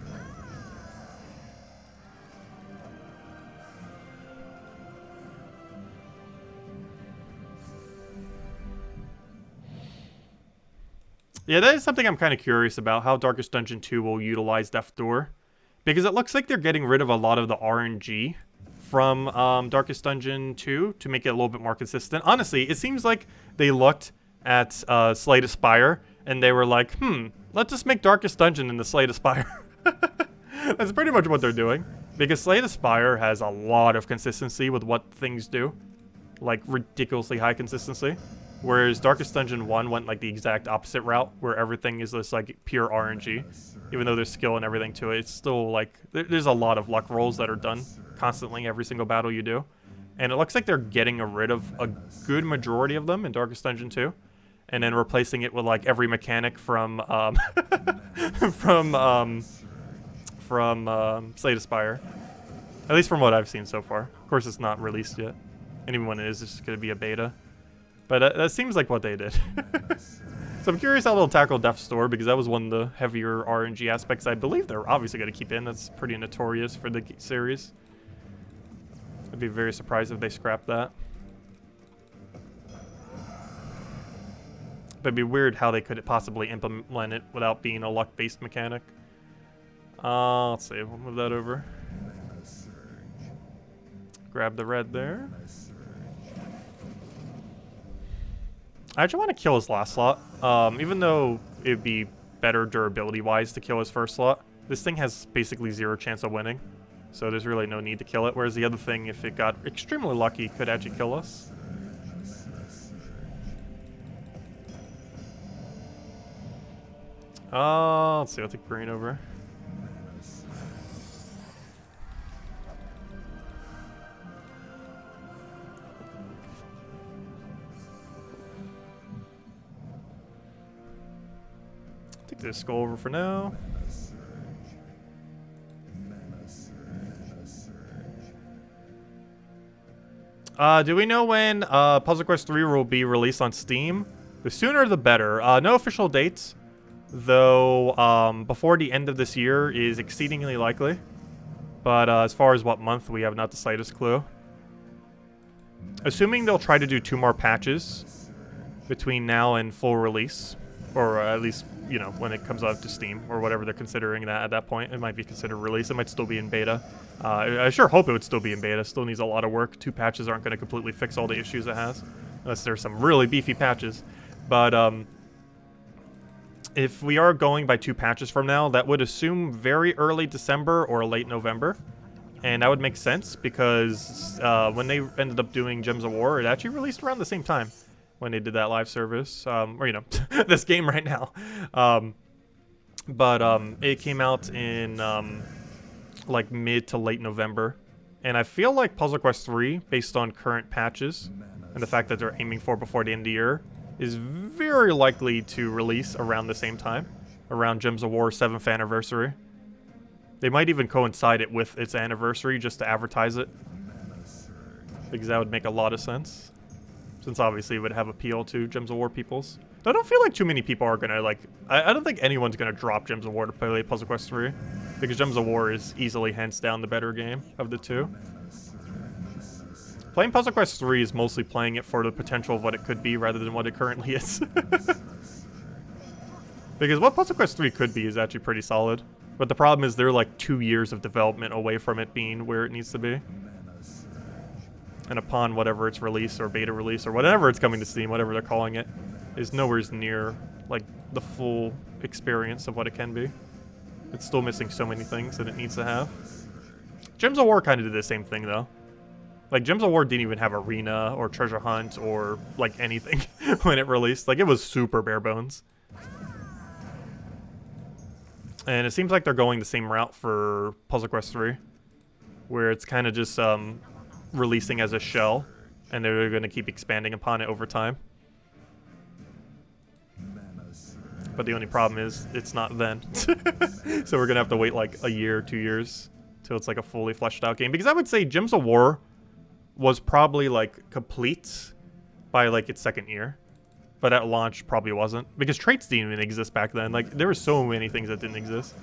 Yeah, that is something I'm kind of curious about, how Darkest Dungeon 2 will utilize Death Door. Because it looks like they're getting rid of a lot of the RNG from Darkest Dungeon 2 to make it a little bit more consistent. Honestly, it seems like they looked at Slay the Spire and they were like, let's just make Darkest Dungeon in the Slay the Spire. That's pretty much what they're doing. Because Slay the Spire has a lot of consistency with what things do. Like, ridiculously high consistency. Whereas Darkest Dungeon 1 went like the exact opposite route, where everything is just like pure RNG. Even though there's skill and everything to it, it's still like, there's a lot of luck rolls that are done constantly every single battle you do. And it looks like they're getting rid of a good majority of them in Darkest Dungeon 2. And then replacing it with like every mechanic from Slay the Spire. At least from what I've seen so far. Of course, it's not released yet. And even when it is, it's just going to be a beta. But that seems like what they did. So I'm curious how they'll tackle Death's Door, because that was one of the heavier RNG aspects I believe they're obviously going to keep in. That's pretty notorious for the series. I'd be very surprised if they scrap that. But it'd be weird how they could possibly implement it without being a luck-based mechanic. Let's see, we'll move that over. Grab the red there. I actually want to kill his last slot, even though it would be better durability-wise to kill his first slot. This thing has basically 0 chance of winning, so there's really no need to kill it, whereas the other thing, if it got extremely lucky, could actually kill us. Let's see, I'll take green over. Take this skull over for now. Do we know when Puzzle Quest 3 will be released on Steam? The sooner the better. No official dates, though before the end of this year is exceedingly likely. But as far as what month, we have not the slightest clue. Assuming they'll try to do 2 more patches between now and full release. Or at least, you know, when it comes out to Steam, or whatever they're considering that at that point. It might be considered release. It might still be in beta. I sure hope it would still be in beta. Still needs a lot of work. 2 patches aren't going to completely fix all the issues it has. Unless there's some really beefy patches. But if we are going by 2 patches from now, that would assume very early December or late November. And that would make sense, because when they ended up doing Gems of War, it actually released around the same time. When they did that live service, or, you know, this game right now. It came out in, like, mid to late November. And I feel like Puzzle Quest 3, based on current patches, and the fact that they're aiming for before the end of the year, is very likely to release around the same time. Around Gems of War 7th anniversary. They might even coincide it with its anniversary just to advertise it. Because that would make a lot of sense. Since obviously it would have appeal to Gems of War peoples. I don't feel like too many people are gonna, like... I don't think anyone's gonna drop Gems of War to play Puzzle Quest 3. Because Gems of War is easily, hands down, the better game of the 2. Playing Puzzle Quest 3 is mostly playing it for the potential of what it could be, rather than what it currently is. Because what Puzzle Quest 3 could be is actually pretty solid. But the problem is they're like 2 years of development away from it being where it needs to be. And upon whatever its release or beta release or whatever it's coming to Steam, whatever they're calling it, is nowhere near like the full experience of what it can be. It's still missing so many things that it needs to have. Gems of War kind of did the same thing though. Like Gems of War didn't even have arena or treasure hunt or like anything when it released. Like it was super bare bones. And it seems like they're going the same route for Puzzle Quest 3, where it's kind of just releasing as a shell, and they're going to keep expanding upon it over time. But the only problem is it's not then. So we're going to have to wait like a year, 2 years till it's like a fully fleshed out game. Because I would say Gems of War was probably like complete by like its second year. But at launch probably wasn't. Because traits didn't even exist back then. Like there were so many things that didn't exist.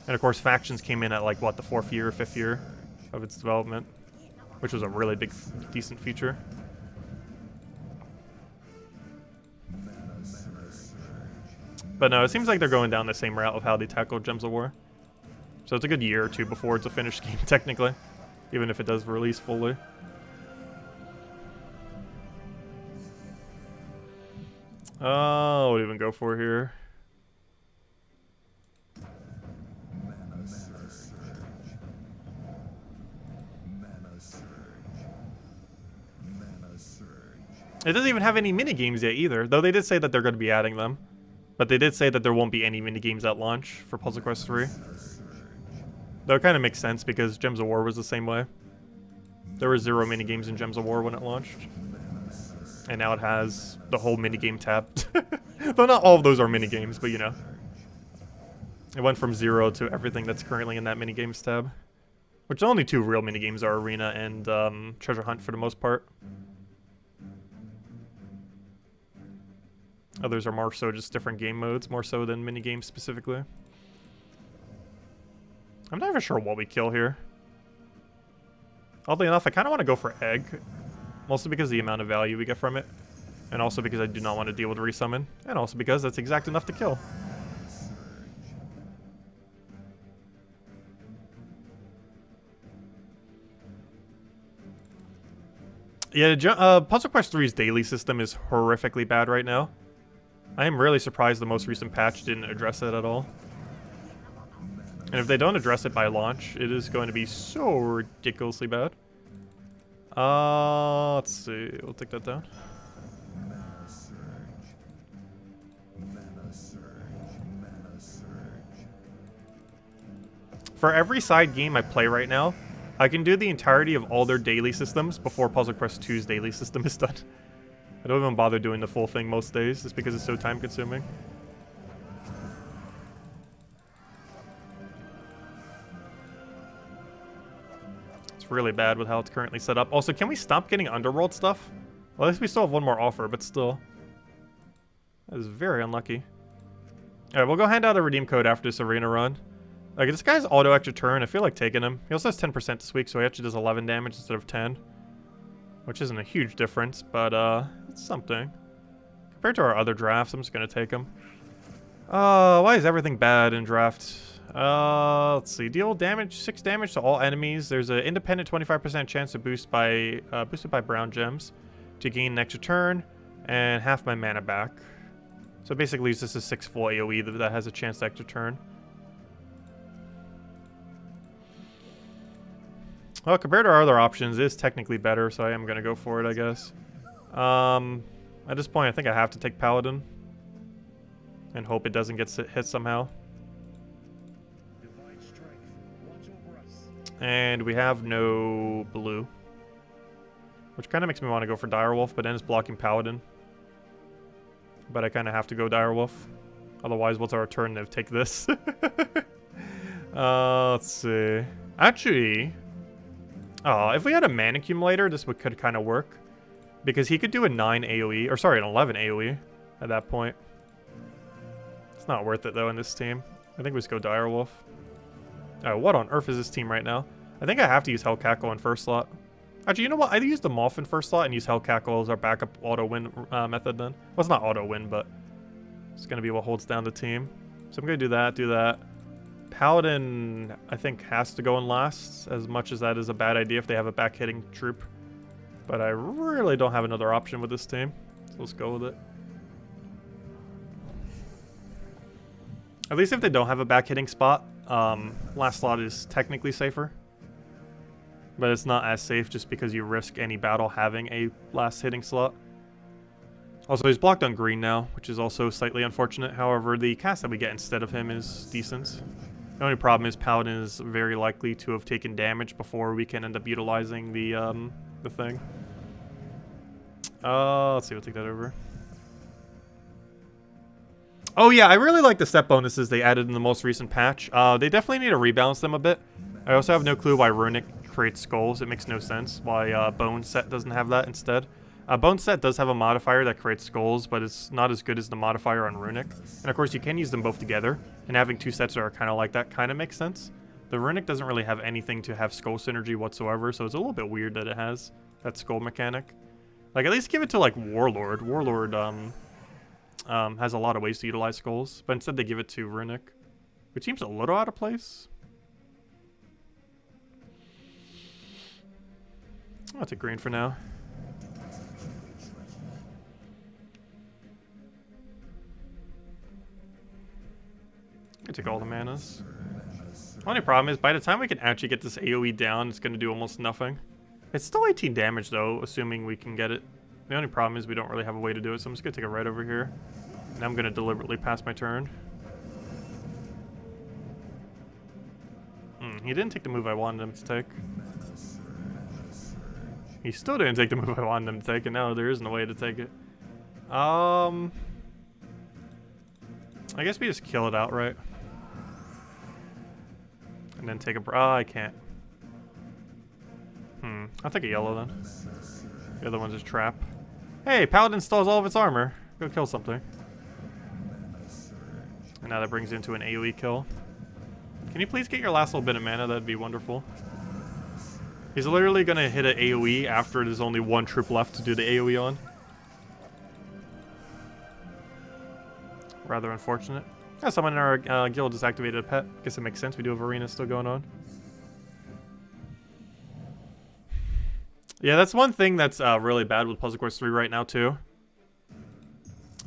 And of course factions came in at like what, the 4th year or 5th year of its development. Which was a really big, decent feature. But no, it seems like they're going down the same route of how they tackled Gems of War. So it's a good year or two before it's a finished game, technically. Even if it does release fully. What do we even go for here? It doesn't even have any minigames yet either, though they did say that they're going to be adding them. But they did say that there won't be any minigames at launch for Puzzle Quest 3. Though it kind of makes sense because Gems of War was the same way. There were 0 minigames in Gems of War when it launched. And now it has the whole minigame tab. Though not all of those are minigames, but you know. It went from 0 to everything that's currently in that minigames tab. Which the only 2 real minigames are Arena and Treasure Hunt for the most part. Others are more so just different game modes, more so than minigames specifically. I'm not even sure what we kill here. Oddly enough, I kind of want to go for Egg. Mostly because of the amount of value we get from it. And also because I do not want to deal with Resummon. And also because that's exact enough to kill. Yeah, Puzzle Quest 3's daily system is horrifically bad right now. I am really surprised the most recent patch didn't address it at all. And if they don't address it by launch, it is going to be so ridiculously bad. Let's see. We'll take that down. For every side game I play right now, I can do the entirety of all their daily systems before Puzzle Quest 2's daily system is done. I don't even bother doing the full thing most days, just because it's so time consuming. It's really bad with how it's currently set up. Also, can we stop getting Underworld stuff? Well, at least we still have one more offer, but still. That is very unlucky. Alright, we'll go hand out a redeem code after this arena run. Like, this guy's auto extra turn. I feel like taking him. He also has 10% this week, so he actually does 11 damage instead of 10. Which isn't a huge difference, but it's something. Compared to our other drafts, I'm just going to take him. Why is everything bad in draft? Let's see. Deal damage, 6 damage to all enemies. There's an independent 25% chance to boosted by brown gems to gain an extra turn and half my mana back. So basically it's just a 6 full AoE that has a chance to extra turn. Well, compared to our other options, it is technically better, so I am going to go for it, I guess. At this point, I think I have to take Paladin. And hope it doesn't get hit somehow. And we have no blue. Which kind of makes me want to go for Direwolf, but then it's blocking Paladin. But I kind of have to go Direwolf. Otherwise, what's our alternative? Take this. Let's see. Actually... if we had a mana accumulator, this could kind of work. Because he could do a 9 AoE, or sorry, an 11 AoE at that point. It's not worth it, though, in this team. I think we just go Direwolf. What on earth is this team right now? I think I have to use Hell Cackle in first slot. Actually, you know what? I use the Moth in first slot and use Hell Cackle as our backup auto-win method then. Well, it's not auto-win, but it's going to be what holds down the team. So I'm going to do that. Paladin, I think, has to go in last, as much as that is a bad idea if they have a back-hitting troop. But I really don't have another option with this team, so let's go with it. At least if they don't have a back-hitting spot, last slot is technically safer. But it's not as safe just because you risk any battle having a last hitting slot. Also, he's blocked on green now, which is also slightly unfortunate. However, the cast that we get instead of him is decent. The only problem is Paladin is very likely to have taken damage before we can end up utilizing the thing. Let's see, we'll take that over. Oh yeah, I really like the step bonuses they added in the most recent patch. They definitely need to rebalance them a bit. I also have no clue why Runic creates skulls. It makes no sense why Bone Set doesn't have that instead. Bone Set does have a modifier that creates skulls, but it's not as good as the modifier on Runic. And of course, you can use them both together, and having 2 sets that are kind of like that kind of makes sense. The Runic doesn't really have anything to have skull synergy whatsoever, so it's a little bit weird that it has that skull mechanic. Like, at least give it to, like, Warlord. Warlord has a lot of ways to utilize skulls, but instead they give it to Runic, which seems a little out of place. I'll take green for now. I take all the manas. Only problem is, by the time we can actually get this AoE down, it's going to do almost nothing. It's still 18 damage, though, assuming we can get it. The only problem is we don't really have a way to do it, so I'm just going to take it right over here. And I'm going to deliberately pass my turn. He didn't take the move I wanted him to take. He still didn't take the move I wanted him to take, and now there isn't a way to take it. I guess we just kill it outright. And then take a... Oh, I can't. I'll take a yellow then. The other one's just trap. Hey, Paladin stalls all of its armor. Go kill something. And now that brings it into an AoE kill. Can you please get your last little bit of mana? That'd be wonderful. He's literally going to hit an AoE after there's only 1 troop left to do the AoE on. Rather unfortunate. Yeah, someone in our guild just activated a pet. Guess it makes sense. We do have arena still going on. Yeah, that's one thing that's really bad with Puzzle Quest 3 right now, too.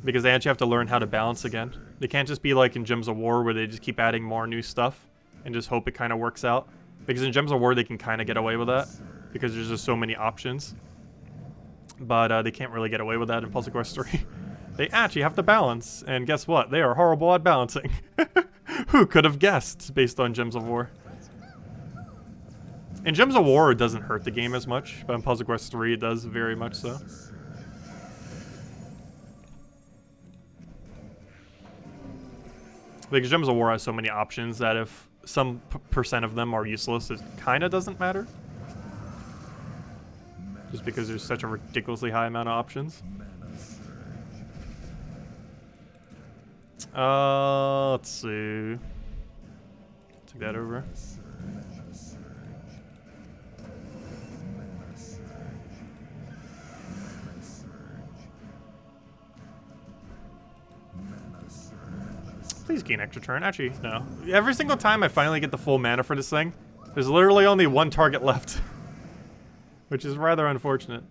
Because they actually have to learn how to balance again. They can't just be like in Gems of War where they just keep adding more new stuff and just hope it kind of works out. Because in Gems of War, they can kind of get away with that because there's just so many options. But they can't really get away with that in Puzzle Quest 3. They actually have to balance, and guess what? They are horrible at balancing. Who could have guessed based on Gems of War? In Gems of War, it doesn't hurt the game as much, but in Puzzle Quest 3, it does very much so. Because Gems of War has so many options that if some percent of them are useless, it kind of doesn't matter. Just because there's such a ridiculously high amount of options. Let's see. Take that over. Please gain extra turn. Actually, no. Every single time I finally get the full mana for this thing, there's literally only 1 target left. Which is rather unfortunate.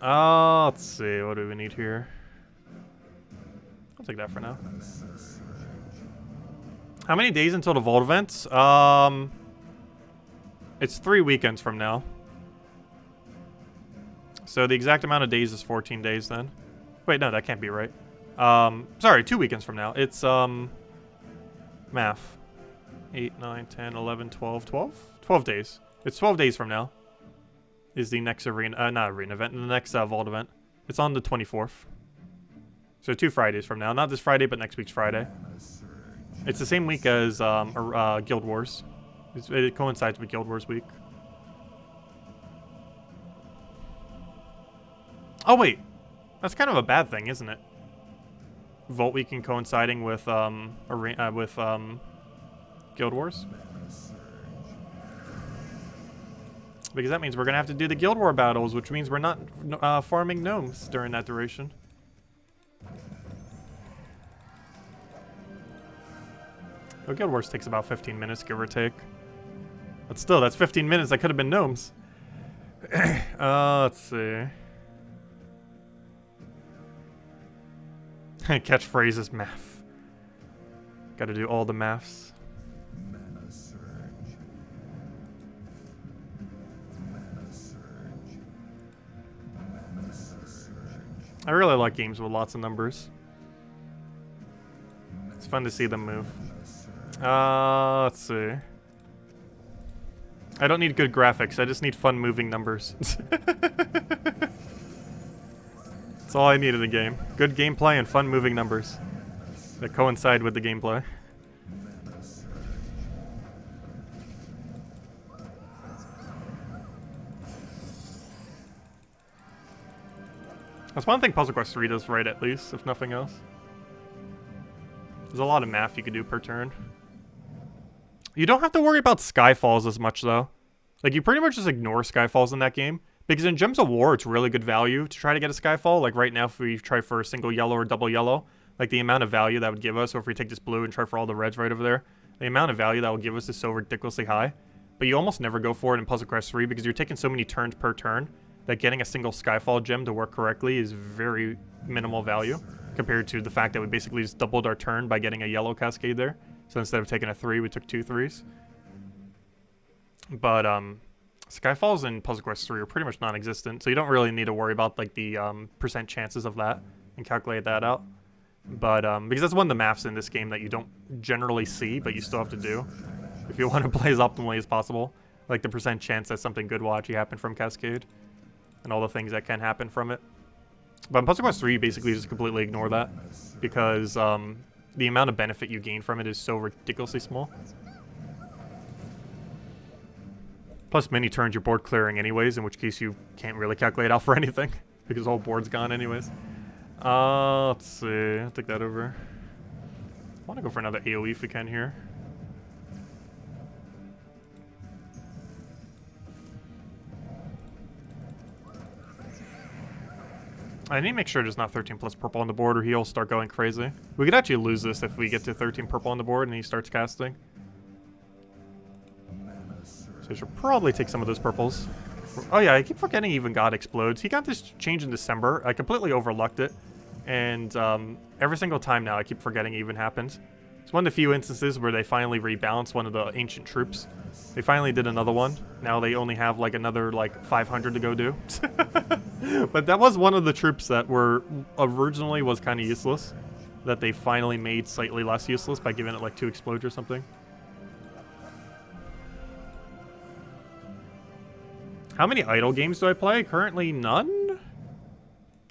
Let's see. What do we need here? I'll take that for now. How many days until the Vault events? It's 3 weekends from now. So the exact amount of days is 14 days then. Wait, no, that can't be right. Sorry, 2 weekends from now. It's, math. 8, 9, 10, 11, 12, 12? 12 days. It's 12 days from now. Is the next arena, not arena event, the next Vault event. It's on the 24th. So 2 Fridays from now. Not this Friday, but next week's Friday. It's the same week as Guild Wars. It coincides with Guild Wars week. Oh wait, that's kind of a bad thing, isn't it? Vault weekend coinciding with Guild Wars. Because that means we're gonna have to do the Guild War battles, which means we're not farming gnomes during that duration. Oh, Guild Wars takes about 15 minutes, give or take. But still, that's 15 minutes. That could have been gnomes. Let's see. Catchphrase is math. Gotta do all the maths. I really like games with lots of numbers. It's fun to see them move. Let's see. I don't need good graphics. I just need fun moving numbers. That's all I need in a game. Good gameplay and fun moving numbers that coincide with the gameplay. That's one thing Puzzle Quest 3 does right, at least, if nothing else. There's a lot of math you can do per turn. You don't have to worry about Skyfalls as much, though. Like, you pretty much just ignore Skyfalls in that game. Because in Gems of War, it's really good value to try to get a Skyfall. Like, right now, if we try for a single yellow or double yellow, like, the amount of value that would give us, or if we take this blue and try for all the reds right over there, the amount of value that will give us is so ridiculously high. But you almost never go for it in Puzzle Quest 3 because you're taking so many turns per turn that getting a single Skyfall gem to work correctly is very minimal value compared to the fact that we basically just doubled our turn by getting a yellow cascade there. So instead of taking a 3, we took 2 3s. But Skyfalls in Puzzle Quest 3 are pretty much non-existent, so you don't really need to worry about like the percent chances of that and calculate that out. But because that's one of the maths in this game that you don't generally see, but you still have to do if you want to play as optimally as possible. Like the percent chance that something good will actually happen from Cascade and all the things that can happen from it. But in Puzzle Quest 3, you basically just completely ignore that because the amount of benefit you gain from it is so ridiculously small. Plus, many turns you're board clearing anyways, in which case you can't really calculate out for anything because the whole board's gone anyways. Let's see. I'll take that over. I want to go for another AoE if we can here. I need to make sure there's not 13 plus purple on the board or he'll start going crazy. We could actually lose this if we get to 13 purple on the board and he starts casting. So I should probably take some of those purples. Oh yeah, I keep forgetting even God explodes. He got this change in December. I completely overlooked it. And every single time now I keep forgetting it even happened. It's one of the few instances where they finally rebalanced one of the ancient troops. They finally did another one. Now they only have like another like 500 to go do. But that was one of the troops that were originally was kind of useless. That they finally made slightly less useless by giving it like 2 explodes or something. How many idle games do I play? Currently none?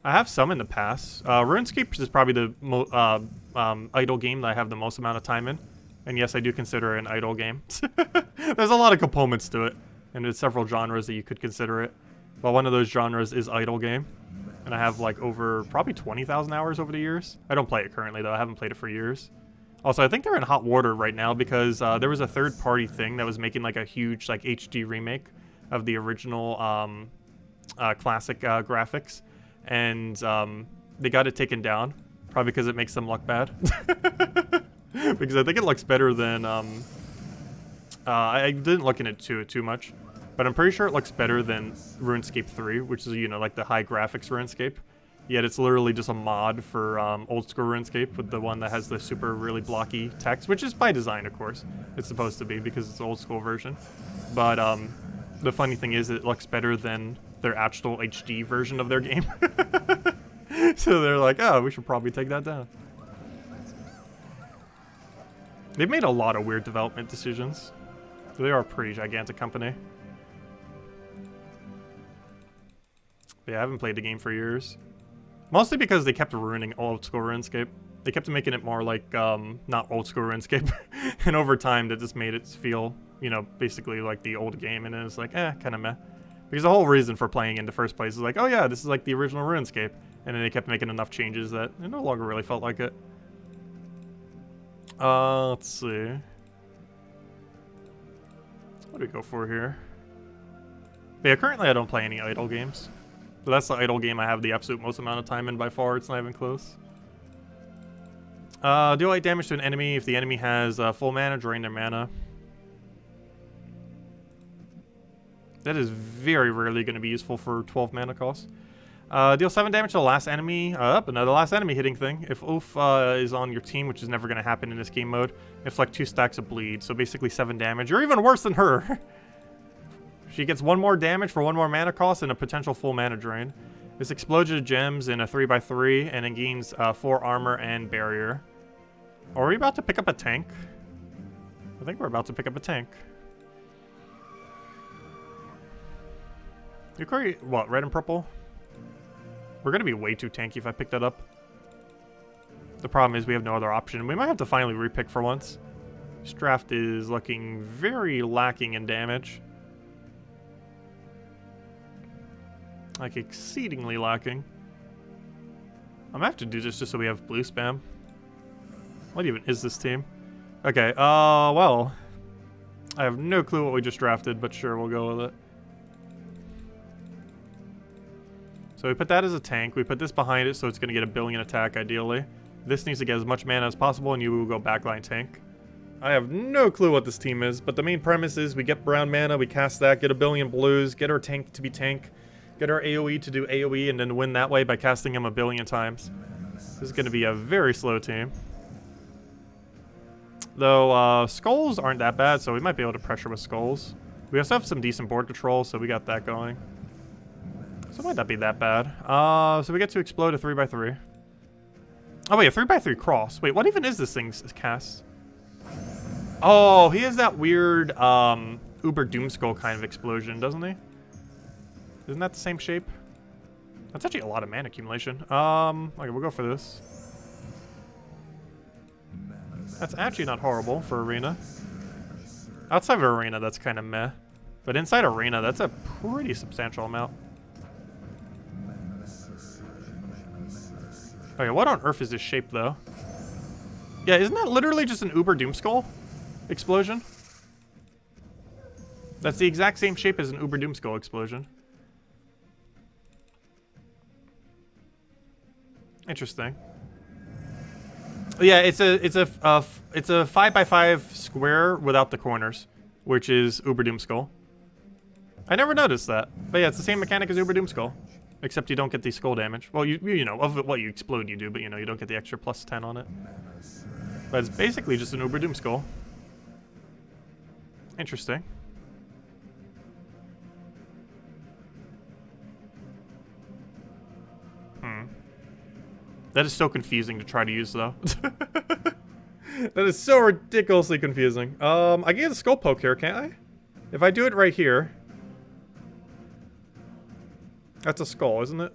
I have some in the past. RuneScape is probably the idle game that I have the most amount of time in. And yes, I do consider it an idle game. There's a lot of components to it. And there's several genres that you could consider it. But one of those genres is idle game. And I have like over probably 20,000 hours over the years. I don't play it currently though. I haven't played it for years. Also, I think they're in hot water right now because there was a third-party thing that was making like a huge like HD remake of the original classic graphics. And they got it taken down, probably because it makes them look bad. Because I think it looks better than, I didn't look into it too much, but I'm pretty sure it looks better than RuneScape 3, which is, you know, like the high graphics RuneScape. Yet it's literally just a mod for old school RuneScape with the one that has the super really blocky text, which is by design, of course. It's supposed to be because it's the old school version. But the funny thing is it looks better than their actual HD version of their game. So they're like, oh, we should probably take that down. They've made a lot of weird development decisions. They are a pretty gigantic company. But yeah, I haven't played the game for years. Mostly because they kept ruining old school RuneScape. They kept making it more like, not old school RuneScape. And over time, that just made it feel, you know, basically like the old game. And it was like, kind of meh. Because the whole reason for playing in the first place is like, oh yeah, this is like the original RuneScape. And then they kept making enough changes that it no longer really felt like it. Let's see. What do we go for here? But yeah, currently I don't play any idle games. So that's the idle game I have the absolute most amount of time in by far. It's not even close. Do light damage to an enemy if the enemy has full mana, drain their mana. That is very rarely going to be useful for 12 mana cost. Deal 7 damage to the last enemy. Another last enemy hitting thing. If Oof is on your team, which is never going to happen in this game mode, inflict 2 stacks of bleed. So basically 7 damage. You're even worse than her. She gets 1 more damage for 1 more mana cost and a potential full mana drain. This explodes your gems in a 3x3 and it gains 4 armor and barrier. Are we about to pick up a tank? I think we're about to pick up a tank. You carry, what, red and purple? We're going to be way too tanky if I pick that up. The problem is we have no other option. We might have to finally repick for once. This draft is looking very lacking in damage. Like, exceedingly lacking. I'm gonna have to do this just so we have blue spam. What even is this team? Okay, well. I have no clue what we just drafted, but sure, we'll go with it. So we put that as a tank. We put this behind it so it's gonna get a billion attack, ideally. This needs to get as much mana as possible, and you will go backline tank. I have no clue what this team is, but the main premise is we get brown mana, we cast that, get a billion blues, get our tank to be tank, get our AoE to do AoE, and then win that way by casting him a billion times. This is going to be a very slow team. Though, skulls aren't that bad, so we might be able to pressure with skulls. We also have some decent board control, so we got that going. So it might not be that bad. So we get to explode a 3x3. Oh wait, a 3x3 cross. Wait, what even is this thing's cast? Oh, he has that weird, Uber Doomskull kind of explosion, doesn't he? Isn't that the same shape? That's actually a lot of mana accumulation. Okay, we'll go for this. That's actually not horrible for Arena. Outside of Arena, that's kind of meh. But inside Arena, that's a pretty substantial amount. Okay, what on earth is this shape, though? Yeah, isn't that literally just an Uber Doomskull explosion? That's the exact same shape as an Uber Doomskull explosion. Interesting. Yeah, it's a 5x5 square without the corners, which is Uber Doomskull. I never noticed that, but yeah, it's the same mechanic as Uber Doomskull, except you don't get the skull damage. Well, you know, of what you explode, you do, but you know, you don't get the extra plus 10 on it. But it's basically just an Uber Doomskull. Interesting. That is so confusing to try to use, though. That is so ridiculously confusing. I can get a skull poke here, can't I? If I do it right here. That's a skull, isn't it?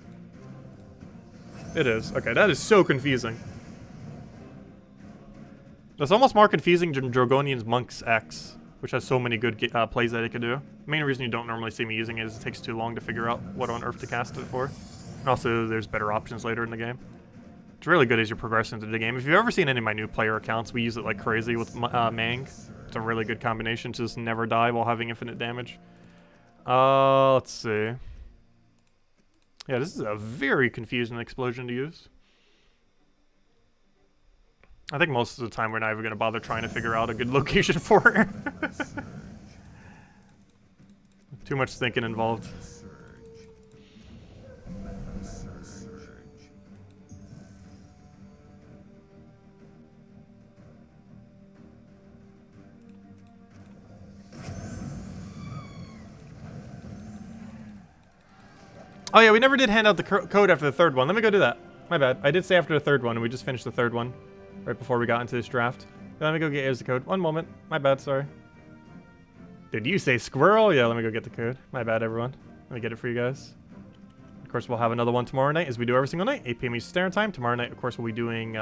It is. Okay, that is so confusing. That's almost more confusing than Dragonian's Monk's X, which has so many good plays that it could do. The main reason you don't normally see me using it is it takes too long to figure out what on earth to cast it for. And also, there's better options later in the game. It's really good as you progress into the game. If you've ever seen any of my new player accounts, we use it like crazy with Mang. It's a really good combination to just never die while having infinite damage. Let's see. Yeah, this is a very confusing explosion to use. I think most of the time we're not even going to bother trying to figure out a good location for it. Too much thinking involved. Oh yeah, we never did hand out the code after the third one. Let me go do that. My bad. I did say after the third one, and we just finished the third one right before we got into this draft. Let me go get here's the code. One moment. My bad, sorry. Did you say squirrel? Yeah, let me go get the code. My bad, everyone. Let me get it for you guys. Of course, we'll have another one tomorrow night, as we do every single night. 8 p.m. Eastern Standard Time. Tomorrow night, of course, we'll be doing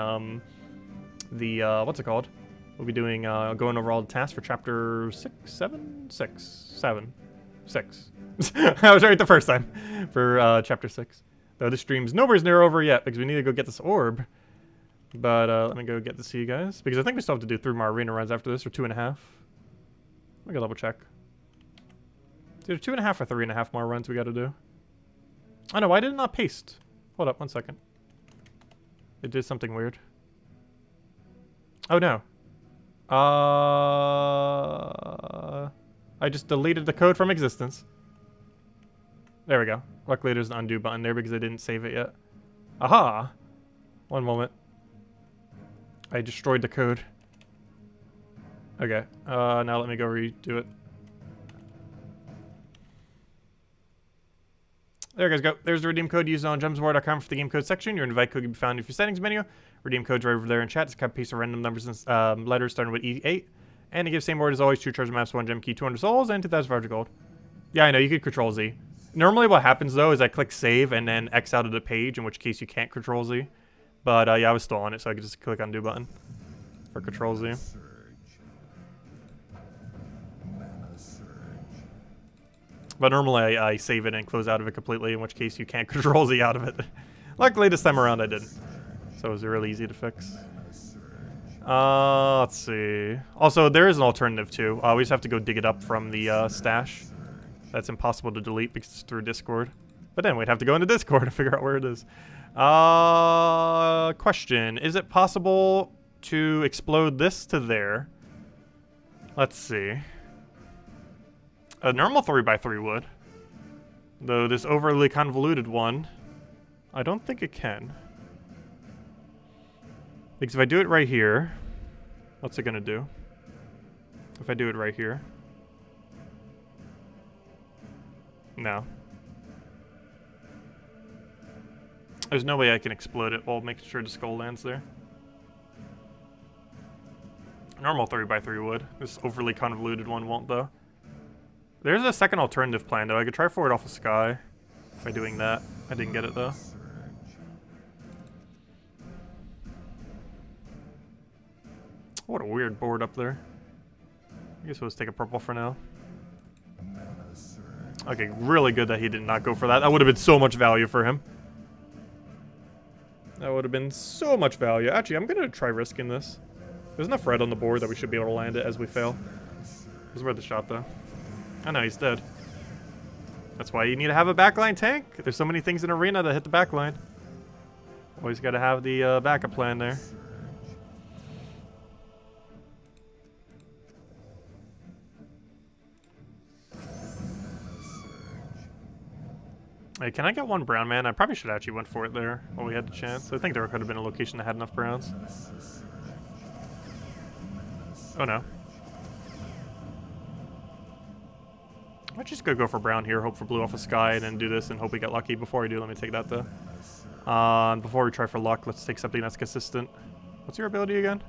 what's it called? We'll be doing going over all the tasks for chapter 6, 7, 6, 7, 6. I was right the first time for chapter 6. Though this stream's nowhere near over yet because we need to go get this orb. But let me go get to see you guys because I think we still have to do 3 more arena runs after this, or 2.5. Let me go double check. It's either 2.5 or 3.5 more runs we got to do. Oh no, why did it not paste? Hold up, 1 second. It did something weird. Oh no. I just deleted the code from existence. There we go. Luckily there's an undo button there because I didn't save it yet. Aha! 1 moment. I destroyed the code. Okay. Now let me go redo it. There you guys go. There's the redeem code used on gemswar.com for the game code section. Your invite code can be found in your settings menu. Redeem code's right over there in chat. Just cut and paste of random numbers and letters starting with E8. And it gives same word as always, 2 treasure maps, 1 gem key, 200 souls, and 2,500 gold. Yeah, I know, you could Control Z. Normally what happens though is I click save and then X out of the page, in which case you can't Control Z. But yeah, I was still on it, so I could just click undo button for Control Z. But normally I save it and close out of it completely, in which case you can't Control Z out of it. Luckily this time around I didn't. So it was really easy to fix. Let's see. Also, there is an alternative too. We just have to go dig it up from the stash. That's impossible to delete because it's through Discord. But then we'd have to go into Discord to figure out where it is. Question. Is it possible to explode this to there? Let's see. A normal 3x3 would. Though this overly convoluted one, I don't think it can. Because if I do it right here, what's it gonna do? If I do it right here. No. There's no way I can explode it while making sure the skull lands there. Normal 3x3 would. This overly convoluted one won't though. There's a second alternative plan though. I could try for it off of Sky by doing that. I didn't get it though. What a weird board up there. I guess we'll just take a purple for now. Okay, really good that he did not go for that. That would have been so much value for him. That would have been so much value. Actually, I'm going to try risking this. There's enough red on the board that we should be able to land it as we fail. It was worth the shot, though. I know, he's dead. That's why you need to have a backline tank. There's so many things in Arena that hit the backline. Always got to have the backup plan there. Hey, can I get one brown man? I probably should have actually went for it there while we had the chance. I think there could have been a location that had enough browns. Oh no. I might just go for brown here, hope for blue off of Sky, and then do this and hope we get lucky. Before we do, let me take that though. Before we try for luck, let's take something that's consistent. What's your ability again?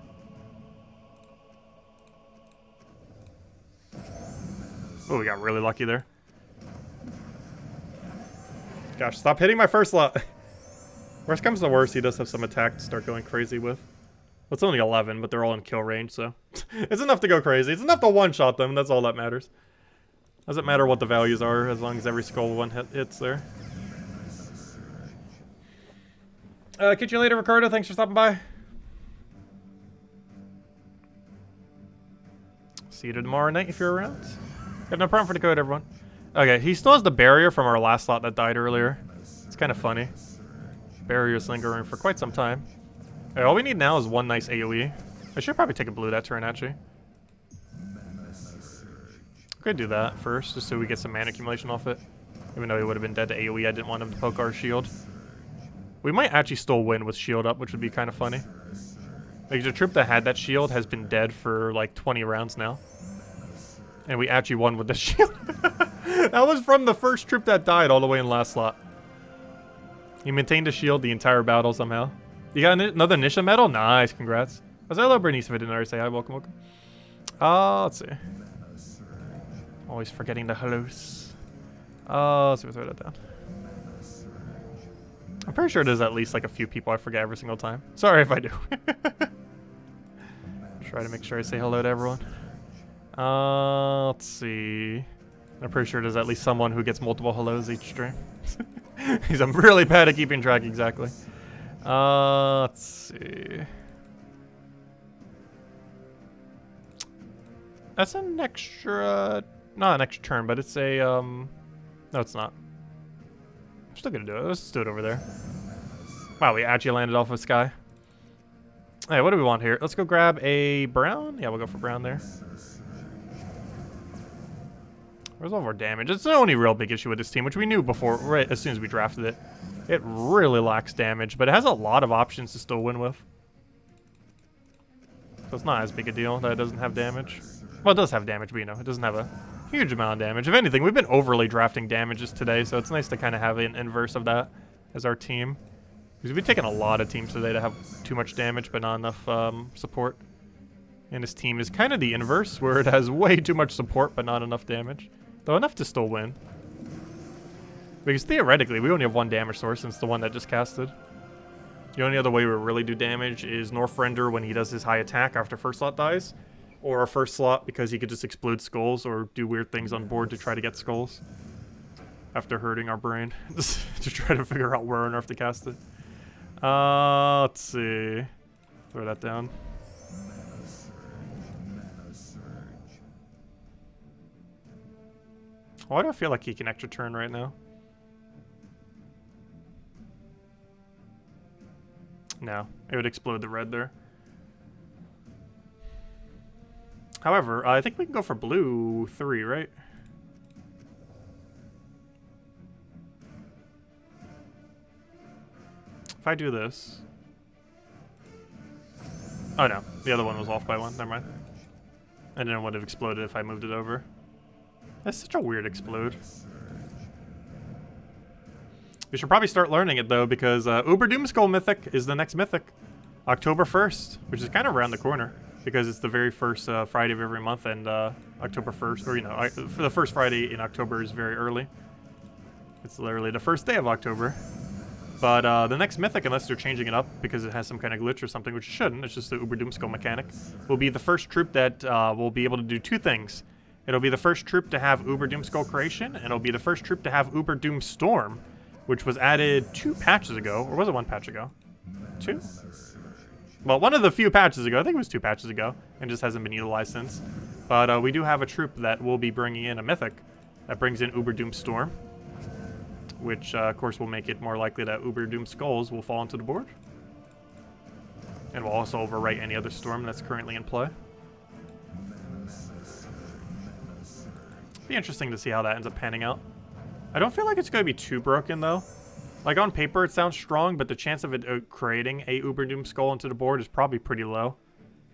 Oh, we got really lucky there. Gosh, stop hitting my first lot. Worst comes to worst, he does have some attack to start going crazy with. Well, it's only 11, but they're all in kill range, so it's enough to go crazy. It's enough to one-shot them, that's all that matters. Doesn't matter what the values are, as long as every skull one hits there. Catch you later, Ricardo. Thanks for stopping by. See you tomorrow night if you're around. Got no problem for the code, everyone. Okay, he still has the barrier from our last slot that died earlier. It's kind of funny. Barrier's lingering for quite some time. Okay, all we need now is one nice AoE. I should probably take a blue that turn, actually. Could do that first, just so we get some mana accumulation off it. Even though he would have been dead to AoE, I didn't want him to poke our shield. We might actually still win with shield up, which would be kind of funny. Like, the troop that had that shield has been dead for like 20 rounds now. And we actually won with the shield. That was from the first troop that died all the way in last slot. He maintained a shield the entire battle somehow. You got another Nisha medal? Nice, congrats. Was hello, Bernice, if I didn't already say hi. Welcome, welcome. Let's see. Always forgetting the hellos. Let's see if we throw that down. I'm pretty sure there's at least like a few people I forget every single time. Sorry if I do. Try to make sure I say hello to everyone. Let's see. I'm pretty sure there's at least someone who gets multiple hellos each stream. I'm really bad at keeping track exactly. Let's see. That's an extra... Not an extra turn, but it's a... No, it's not. I'm still gonna do it. Let's do it over there. Wow, we actually landed off of Sky. Hey, what do we want here? Let's go grab a brown. Yeah, we'll go for brown there. Where's all of our damage? It's the only real big issue with this team, which we knew before, right as soon as we drafted it. It really lacks damage, but it has a lot of options to still win with. So it's not as big a deal that it doesn't have damage. Well, it does have damage, but you know, it doesn't have a huge amount of damage. If anything, we've been overly drafting damages today, so it's nice to kind of have an inverse of that as our team. Because we've taken a lot of teams today to have too much damage, but not enough support. And this team is kind of the inverse, where it has way too much support, but not enough damage. Though enough to still win. Because theoretically, we only have one damage source, and it's the one that just casted. The only other way we really do damage is North Render when he does his high attack after first slot dies. Or our first slot because he could just explode skulls or do weird things on board to try to get skulls. after hurting our brain to try to figure out where on earth to cast it. Let's see. Throw that down. Why do I feel like he can extra turn right now? No, it would explode the red there. However, I think we can go for blue 3, right? If I do this... Oh no, the other one was off by 1, never mind. And then it would have exploded if I moved it over. That's such a weird explode. We should probably start learning it though, because Uber Doomskull Mythic is the next Mythic. October 1st, which is kind of around the corner. Because it's the very first Friday of every month, and October 1st, or you know, for the first Friday in October is very early. It's literally the first day of October. But the next Mythic, unless they're changing it up because it has some kind of glitch or something, which it shouldn't, it's just the Uber Doomskull mechanic, will be the first troop that will be able to do 2 things. It'll be the first troop to have Uber Doomskull Creation, and it'll be the first troop to have Uber Doomstorm, which was added 2 patches ago, or was it 1 patch ago? 2? Well, one of the few patches ago. I think it was 2 patches ago, and just hasn't been utilized since. But we do have a troop that will be bringing in a Mythic that brings in Uber Doomstorm, which, of course, will make it more likely that Uber Doomskulls will fall into the board. And will also overwrite any other Storm that's currently in play. Be interesting to see how that ends up panning out. I don't feel like it's going to be too broken, though. Like, on paper, it sounds strong, but the chance of it creating a Uber Doomskull into the board is probably pretty low.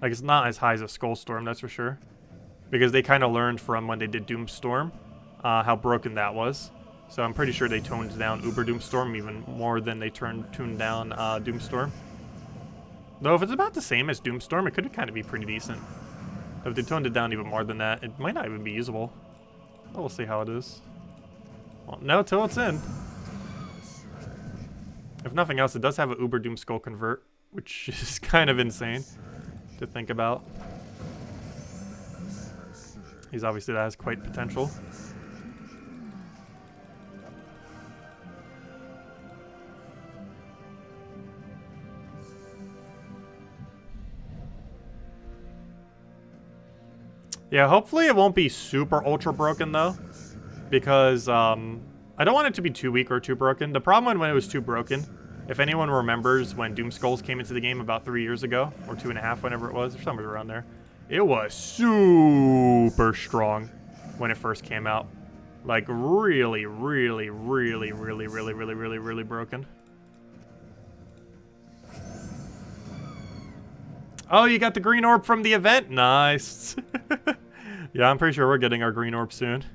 Like, it's not as high as a Skullstorm, that's for sure. Because they kind of learned from when they did Doomstorm how broken that was. So I'm pretty sure they toned down Uber Doomstorm even more than they tuned down Doomstorm. Though if it's about the same as Doomstorm, it could kind of be pretty decent. If they toned it down even more than that, it might not even be usable. But we'll see how it is. Well, no, till it's in. If nothing else, it does have an Uber Doomskull convert, which is kind of insane to think about. He's obviously that has quite potential. Yeah, hopefully it won't be super ultra broken though, because I don't want it to be too weak or too broken. The problem when it was too broken, if anyone remembers when Doomskulls came into the game about 3 years ago, or 2.5, whenever it was, or somewhere around there, it was super strong when it first came out. Like really, really, really, really, really, really, really, really broken. Oh, you got the green orb from the event? Nice. Yeah, I'm pretty sure we're getting our green orb soon.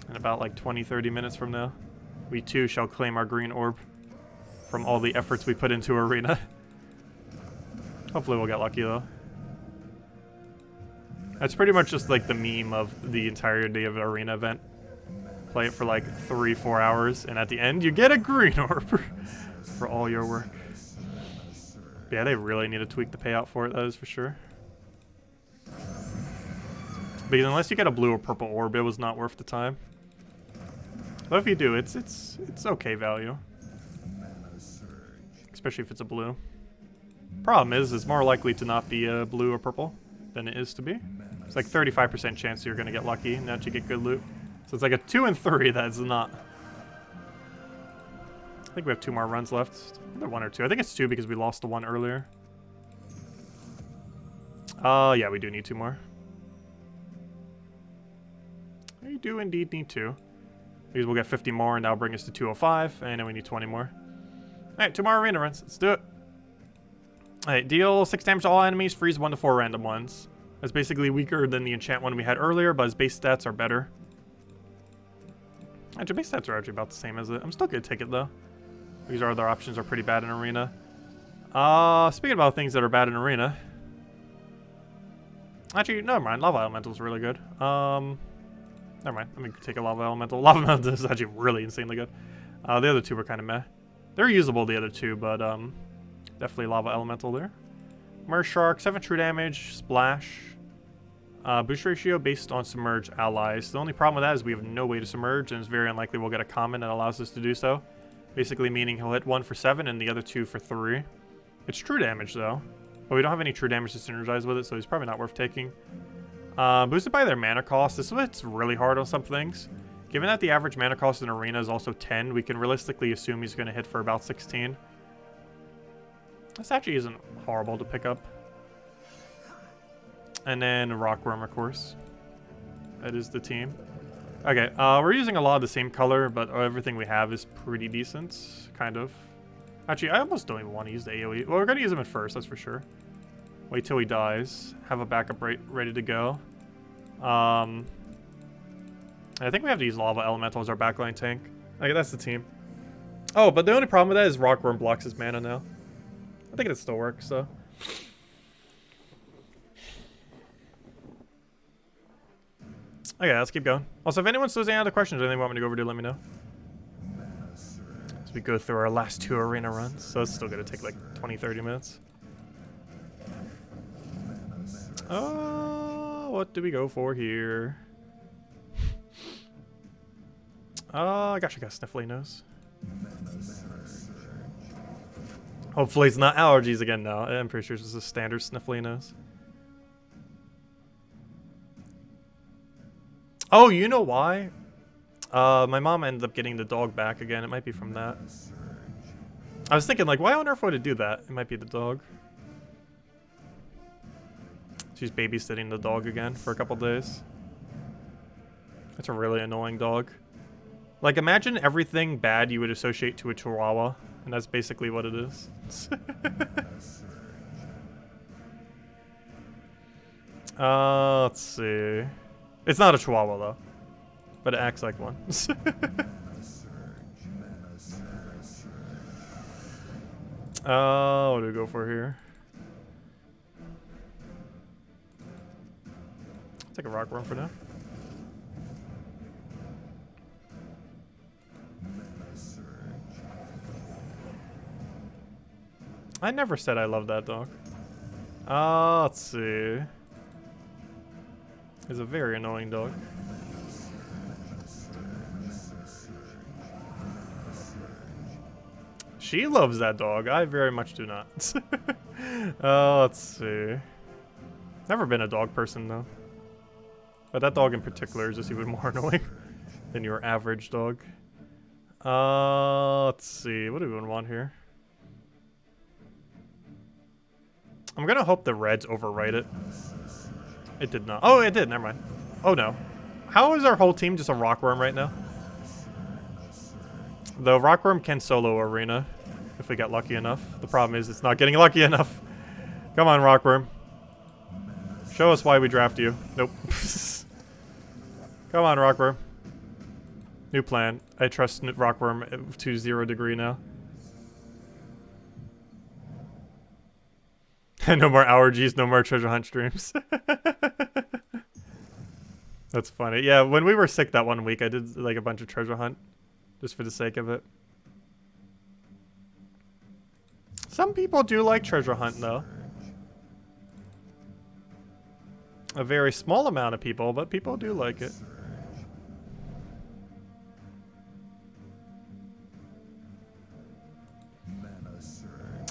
In about like 20-30 minutes from now. We too shall claim our green orb from all the efforts we put into Arena. Hopefully we'll get lucky though. That's pretty much just like the meme of the entirety of an Arena event. Play it for like 3-4 hours, and at the end you get a green orb for all your work. Yeah, they really need to tweak the payout for it, that is for sure. Because unless you get a blue or purple orb, it was not worth the time. But if you do, it's okay value. Especially if it's a blue. Problem is, it's more likely to not be a blue or purple than it is to be. It's like 35% chance you're going to get lucky and that you get good loot. So it's like a 2 and 3 that's not. I think we have 2 more runs left. Either 1 or 2. I think it's 2 because we lost the 1 earlier. Yeah, we do need 2 more. We do indeed need 2. Because we'll get 50 more and that'll bring us to 205. And then we need 20 more. Alright, 2 more arena runs. Let's do it. Alright, deal 6 damage to all enemies, freeze 1 to 4 random ones. That's basically weaker than the enchant one we had earlier, but his base stats are better. Actually, base stats are actually about the same as it. I'm still gonna take it though. These other options are pretty bad in arena. Speaking about things that are bad in arena. Actually, never mind. Lava Elemental is really good. Never mind. Let me take a Lava Elemental. Lava Elemental is actually really insanely good. The other 2 were kind of meh. They're usable, the other 2, but definitely Lava Elemental there. Mer Shark, 7 true damage, splash. Boost ratio based on submerged allies. The only problem with that is we have no way to submerge, and it's very unlikely we'll get a common that allows us to do so. Basically meaning he'll hit 1 for 7 and the other 2 for 3. It's true damage though, but we don't have any true damage to synergize with it, so he's probably not worth taking. Boosted by their mana cost. This hits really hard on some things. Given that the average mana cost in Arena is also 10, we can realistically assume he's going to hit for about 16. This actually isn't horrible to pick up. And then Rockworm, of course. That is the team. Okay, we're using a lot of the same color, but everything we have is pretty decent, kind of. Actually, I almost don't even want to use the AoE. Well, we're going to use him at first, that's for sure. Wait till he dies. Have a backup ready to go. I think we have to use Lava Elemental as our backline tank. Okay, that's the team. Oh, but the only problem with that is Rockworm blocks his mana now. I think it still works, so. Okay, let's keep going. Also, if anyone still has any other questions or anything you want me to go over to, let me know. As we go through our last 2 arena runs. So it's still going to take like 20-30 minutes. What do we go for here? Gosh, I got sniffly nose. Hopefully it's not allergies again now. I'm pretty sure it's just a standard sniffly nose. Oh, you know why? My mom ended up getting the dog back again. It might be from that. I was thinking, like, why on earth would it do that? It might be the dog. She's babysitting the dog again for a couple days. That's a really annoying dog. Like, imagine everything bad you would associate to a Chihuahua, and that's basically what it is. Let's see. It's not a Chihuahua, though. But it acts like one. What do we go for here? Take a Rockworm for now. I never said I love that dog. Let's see. He's a very annoying dog. She loves that dog. I very much do not. Let's see. Never been a dog person, though. But that dog in particular is just even more annoying than your average dog. Let's see. What do we want here? I'm gonna hope the Reds overwrite it. It did not. Oh, it did. Never mind. Oh, no. How is our whole team just a Rockworm right now? The Rockworm can solo Arena if we get lucky enough. The problem is it's not getting lucky enough. Come on, Rockworm. Show us why we draft you. Nope. Come on, Rockworm. New plan. I trust Rockworm to 0 degree now. No more allergies, no more treasure hunt streams. That's funny. Yeah, when we were sick that one week, I did like a bunch of treasure hunt. Just for the sake of it. Some people do like treasure hunt, though. A very small amount of people, but people do like it.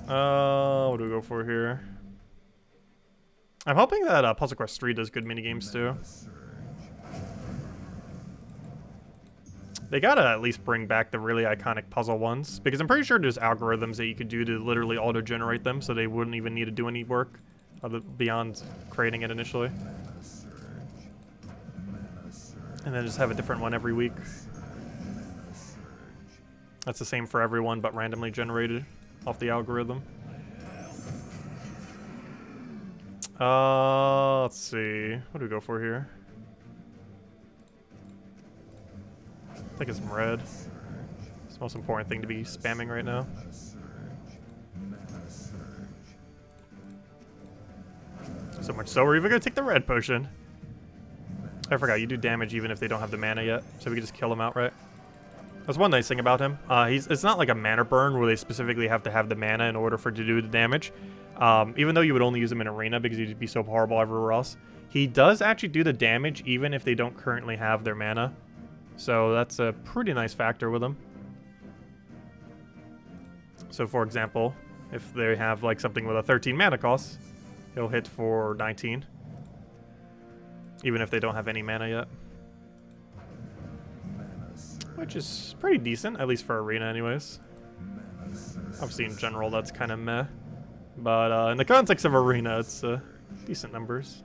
What do we go for here? I'm hoping that Puzzle Quest 3 does good minigames, too. They gotta at least bring back the really iconic puzzle ones, because I'm pretty sure there's algorithms that you could do to literally auto-generate them, so they wouldn't even need to do any work beyond creating it initially. And then just have a different one every week. That's the same for everyone, but randomly generated off the algorithm. Let's see. What do we go for here? I think it's some red. It's the most important thing to be spamming right now. So much so we're even gonna take the red potion. I forgot, you do damage even if they don't have the mana yet, so we can just kill them outright. That's one nice thing about him. It's not like a mana burn where they specifically have to have the mana in order for it to do the damage. Even though you would only use him in Arena because he'd be so horrible everywhere else. He does actually do the damage even if they don't currently have their mana. So that's a pretty nice factor with him. So for example, if they have like something with a 13 mana cost, he'll hit for 19. Even if they don't have any mana yet. Which is pretty decent, at least for Arena anyways. Obviously in general that's kind of meh. But in the context of Arena, it's decent numbers.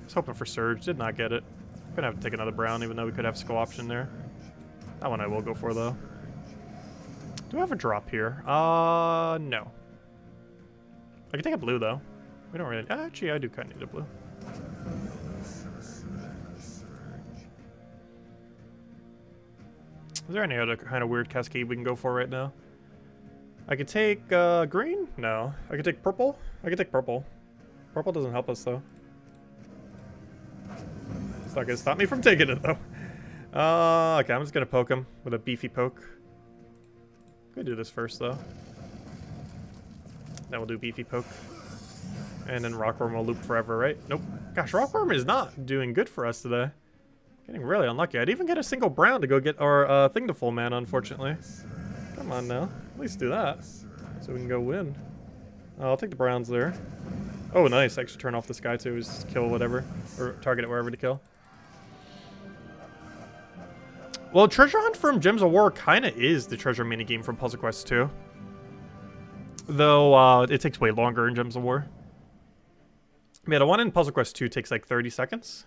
I was hoping for Surge, did not get it. Gonna have to take another brown even though we could have skull option there. That one I will go for though. Do I have a drop here? No. I can take a blue though. We don't really, actually I do kind of need a blue. Is there any other kind of weird cascade we can go for right now? I could take green? No. I could take purple? I could take purple. Purple doesn't help us though. It's not gonna stop me from taking it though. Okay, I'm just gonna poke him with a beefy poke. I'm gonna do this first though. Then we'll do beefy poke. And then Rockworm will loop forever, right? Nope. Gosh, Rockworm is not doing good for us today. Getting really unlucky. I'd even get a single brown to go get our thing to full mana, unfortunately. Come on now. At least do that. So we can go win. I'll take the browns there. Oh, nice. Actually turn off this guy too. Just kill whatever. Or target it wherever to kill. Well, Treasure Hunt from Gems of War kind of is the treasure minigame from Puzzle Quest 2. Though, it takes way longer in Gems of War. Yeah, the one in Puzzle Quest 2 takes like 30 seconds.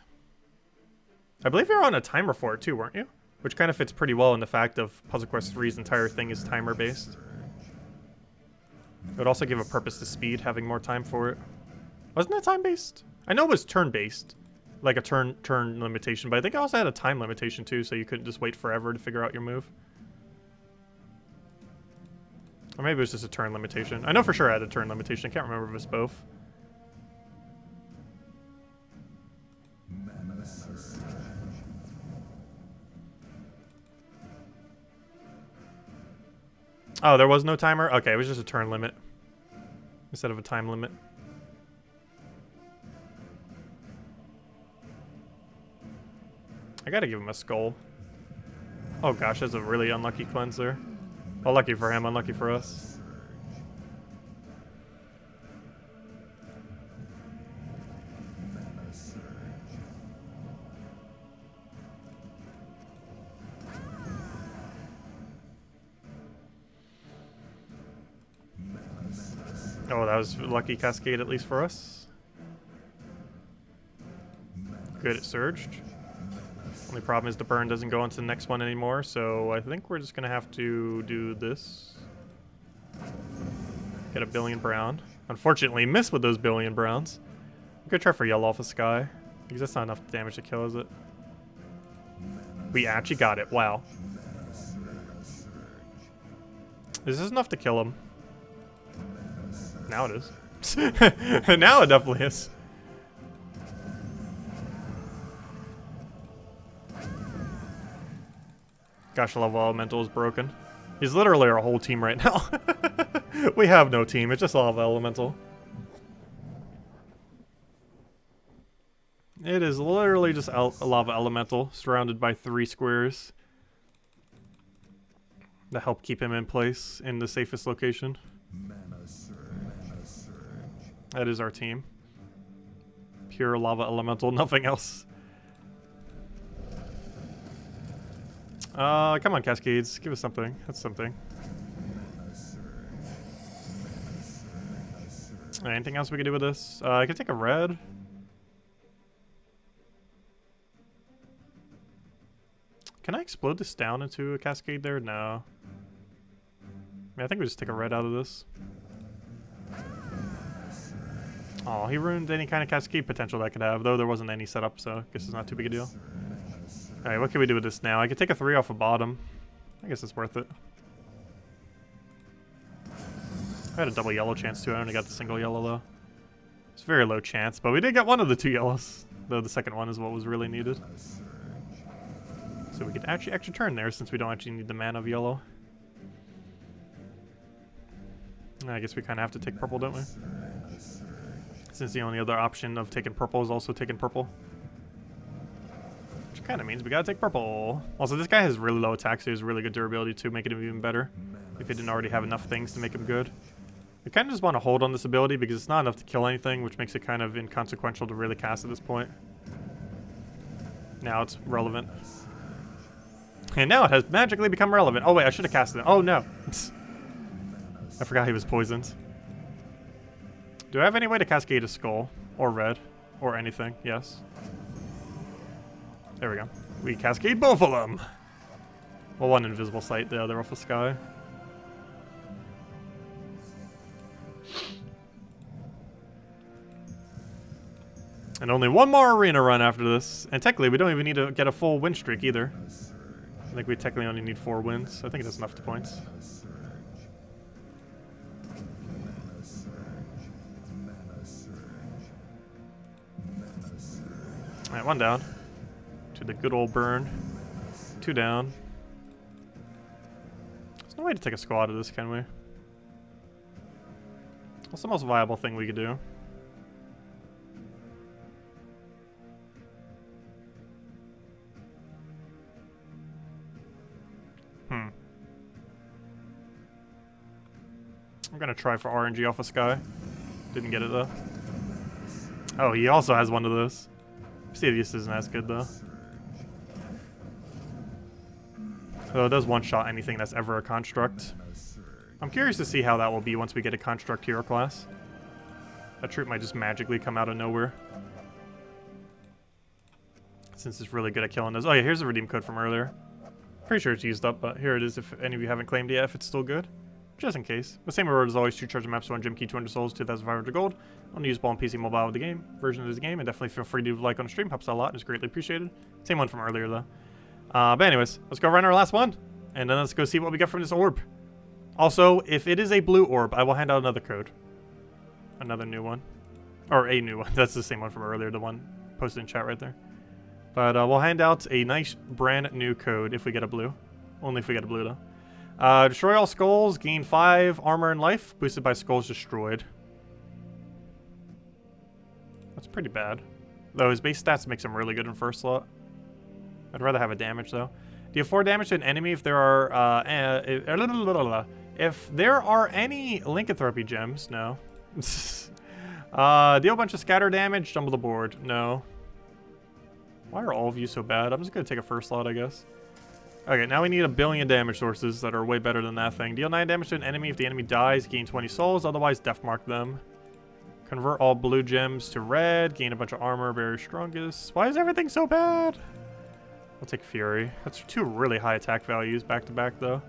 I believe you're on a timer for it too, weren't you? Which kind of fits pretty well in the fact of Puzzle Quest 3's entire thing is timer based. It would also give a purpose to speed, having more time for it. Wasn't that time based? I know it was turn based. Like a turn limitation, but I think I also had a time limitation too, so you couldn't just wait forever to figure out your move. Or maybe it was just a turn limitation. I know for sure I had a turn limitation. I can't remember if it was both. Oh, there was no timer? Okay, it was just a turn limit instead of a time limit. I gotta give him a skull. Oh gosh, that's a really unlucky cleanser. Well, lucky for him, unlucky for us. Oh, that was a lucky cascade at least for us. Good, it surged. Only problem is the burn doesn't go into the next one anymore, so I think we're just gonna have to do this. Get a billion brown. Unfortunately, miss with those billion browns. I'm gonna try for yellow off the sky, because that's not enough damage to kill, is it? We actually got it, wow. Is this enough to kill him? Now it is. Now it definitely is. Gosh, level elemental is broken. He's literally our whole team right now. We have no team, it's just lava elemental. It is literally just a lava elemental surrounded by 3 squares that help keep him in place in the safest location. That is our team. Pure lava elemental, nothing else. Come on, Cascades. Give us something. That's something. Anything else we can do with this? I could take a red. Can I explode this down into a cascade there? No. Yeah, I think we just take a red out of this. Oh, he ruined any kind of cascade potential that I could have, though there wasn't any setup, so I guess it's not too big a deal. Alright, what can we do with this now? I could take a 3 off a bottom. I guess it's worth it. I had a double yellow chance too, I only got the single yellow though. It's very low chance, but we did get one of the 2 yellows. Though the second one is what was really needed. So we could actually extra turn there since we don't actually need the mana of yellow. I guess we kind of have to take purple, don't we? Since the only other option of taking purple is also taking purple. Which kind of means we gotta take purple. Also, this guy has really low attack, so he has really good durability too, making him even better. If he didn't already have enough things to make him good. We kind of just want to hold on this ability because it's not enough to kill anything, which makes it kind of inconsequential to really cast at this point. Now it's relevant. And now it has magically become relevant. Oh wait, I should have casted it. Oh no. I forgot he was poisoned. Do I have any way to cascade a skull? Or red? Or anything? Yes. There we go. We cascade both of them! Well, one invisible sight, the other off the sky. And only one more arena run after this. And technically, we don't even need to get a full win streak either. I think we technically only need 4 wins. I think that's enough points. Alright, 1 down. To the good old burn. 2 down. There's no way to take a skull out of this, can we? What's the most viable thing we could do? I'm gonna try for RNG off a sky. Didn't get it though. Oh, he also has one of those. Zeddicus isn't as good though. So it does one-shot anything that's ever a construct. I'm curious to see how that will be once we get a construct hero class. That troop might just magically come out of nowhere. Since it's really good at killing those. Oh yeah, here's the redeem code from earlier. Pretty sure it's used up, but here it is if any of you haven't claimed it yet, if it's still good. Just in case. The same reward as always, 2 treasure maps, 1 gem key, 200 souls, 2,500 gold. On the usable on PC mobile of the game, version of the game, and definitely feel free to leave a like on the stream, helps out a lot and is greatly appreciated. Same one from earlier though. But anyways, let's go run our last one, and then let's go see what we get from this orb. Also, if it is a blue orb, I will hand out another code. Another new one. Or a new one. That's the same one from earlier, the one posted in chat right there. But we'll hand out a nice brand new code if we get a blue. Only if we get a blue though. Destroy all skulls, gain 5 armor and life, boosted by skulls destroyed. That's pretty bad. Though his base stats makes him really good in first slot. I'd rather have a damage though. Deal 4 damage to an enemy if there are if there are any lycanthropy gems. No. Deal a bunch of scatter damage, jumble the board. No. Why are all of you so bad? I'm just gonna take a first slot, I guess. Okay, now we need a billion damage sources that are way better than that thing. Deal 9 damage to an enemy if the enemy dies, gain 20 souls, otherwise death mark them. Convert all blue gems to red, gain a bunch of armor, very strongest. Why is everything so bad? I'll take Fury. That's 2 really high attack values back to back though.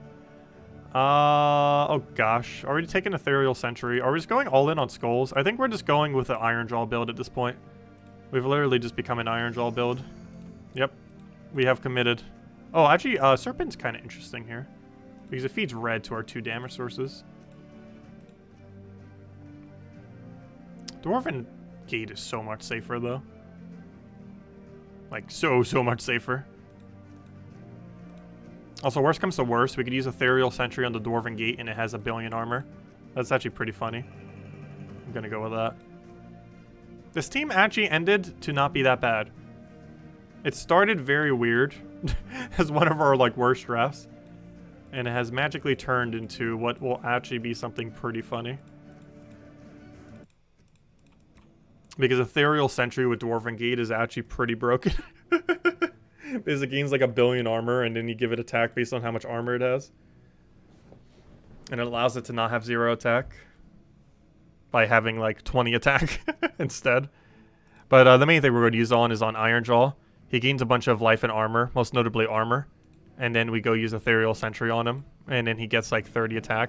Oh gosh. Are we taking Ethereal Sentry? Are we just going all in on skulls? I think we're just going with an Iron Jaw build at this point. We've literally just become an Iron Jaw build. Yep. We have committed. Oh, actually, Serpent's kind of interesting here. Because it feeds red to our 2 damage sources. Dwarven Gate is so much safer, though. Like, so much safer. Also, worst comes to worst, we could use Ethereal Sentry on the Dwarven Gate and it has a billion armor. That's actually pretty funny. I'm gonna go with that. This team actually ended to not be that bad. It started very weird as one of our like worst drafts, and it has magically turned into what will actually be something pretty funny. Because Ethereal Sentry with Dwarven Gate is actually pretty broken. Because it gains like a billion armor, and then you give it attack based on how much armor it has. And it allows it to not have 0 attack by having like 20 attack instead. But the main thing we're going to use on is on Iron Jaw. He gains a bunch of life and armor, most notably armor. And then we go use Ethereal Sentry on him. And then he gets like 30 attack.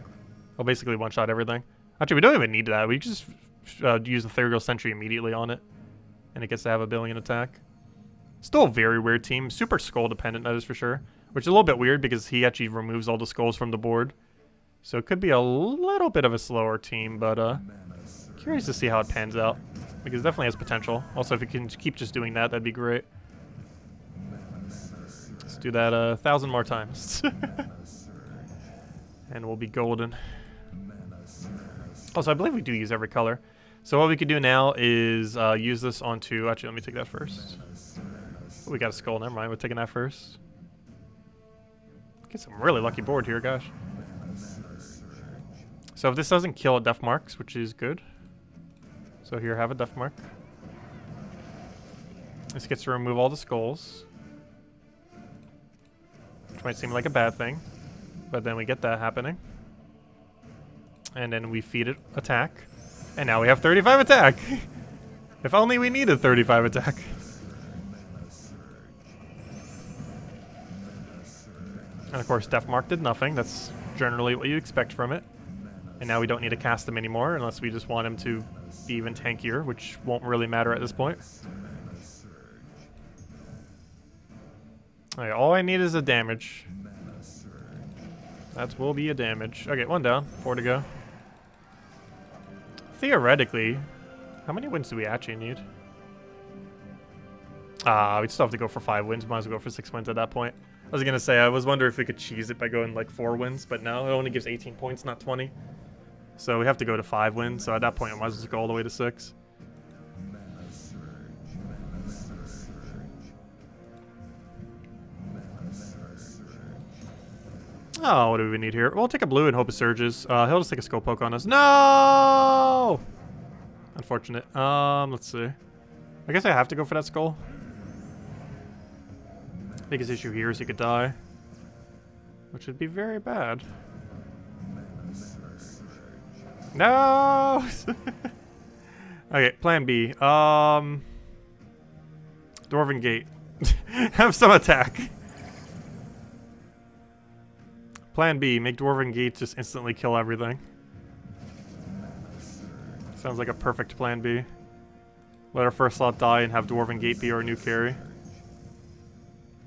I'll basically one-shot everything. Actually, we don't even need that. We just use Ethereal Sentry immediately on it. And it gets to have a billion attack. Still a very weird team. Super skull dependent, that is for sure. Which is a little bit weird because he actually removes all the skulls from the board. So it could be a little bit of a slower team, but curious to see how it pans out. Because it definitely has potential. Also, if it can keep just doing that, that'd be great. Let's do that 1,000 more times. And we'll be golden. Also, I believe we do use every color. So what we could do now is use this onto... Actually, let me take that first. Oh, we got a skull. Never mind. We're taking that first. Get some really lucky board here, gosh. So if this doesn't kill at def marks, which is good. So here, have a def mark. This gets to remove all the skulls. Which might seem like a bad thing. But then we get that happening. And then we feed it attack. And now we have 35 attack! If only we needed 35 attack. And of course, Def Mark did nothing. That's generally what you expect from it. And now we don't need to cast him anymore unless we just want him to be even tankier, which won't really matter at this point. Okay, all I need is a damage. That will be a damage. Okay, 1 down, 4 to go. Theoretically, how many wins do we actually need? We'd still have to go for 5 wins. Might as well go for 6 wins at that point. I was gonna say, I was wondering if we could cheese it by going like 4 wins, but no, it only gives 18 points, not 20. So we have to go to 5 wins, so at that point I might as well go all the way to 6. Oh, what do we need here? We'll take a blue and hope it surges. He'll just take a skull poke on us. No! Unfortunate. Let's see. I guess I have to go for that skull. Biggest issue here is he could die. Which would be very bad. No! Okay, plan B. Dwarven Gate. Have some attack. Plan B, make Dwarven Gate just instantly kill everything. Sounds like a perfect plan B. Let our first slot die and have Dwarven Gate be our new carry.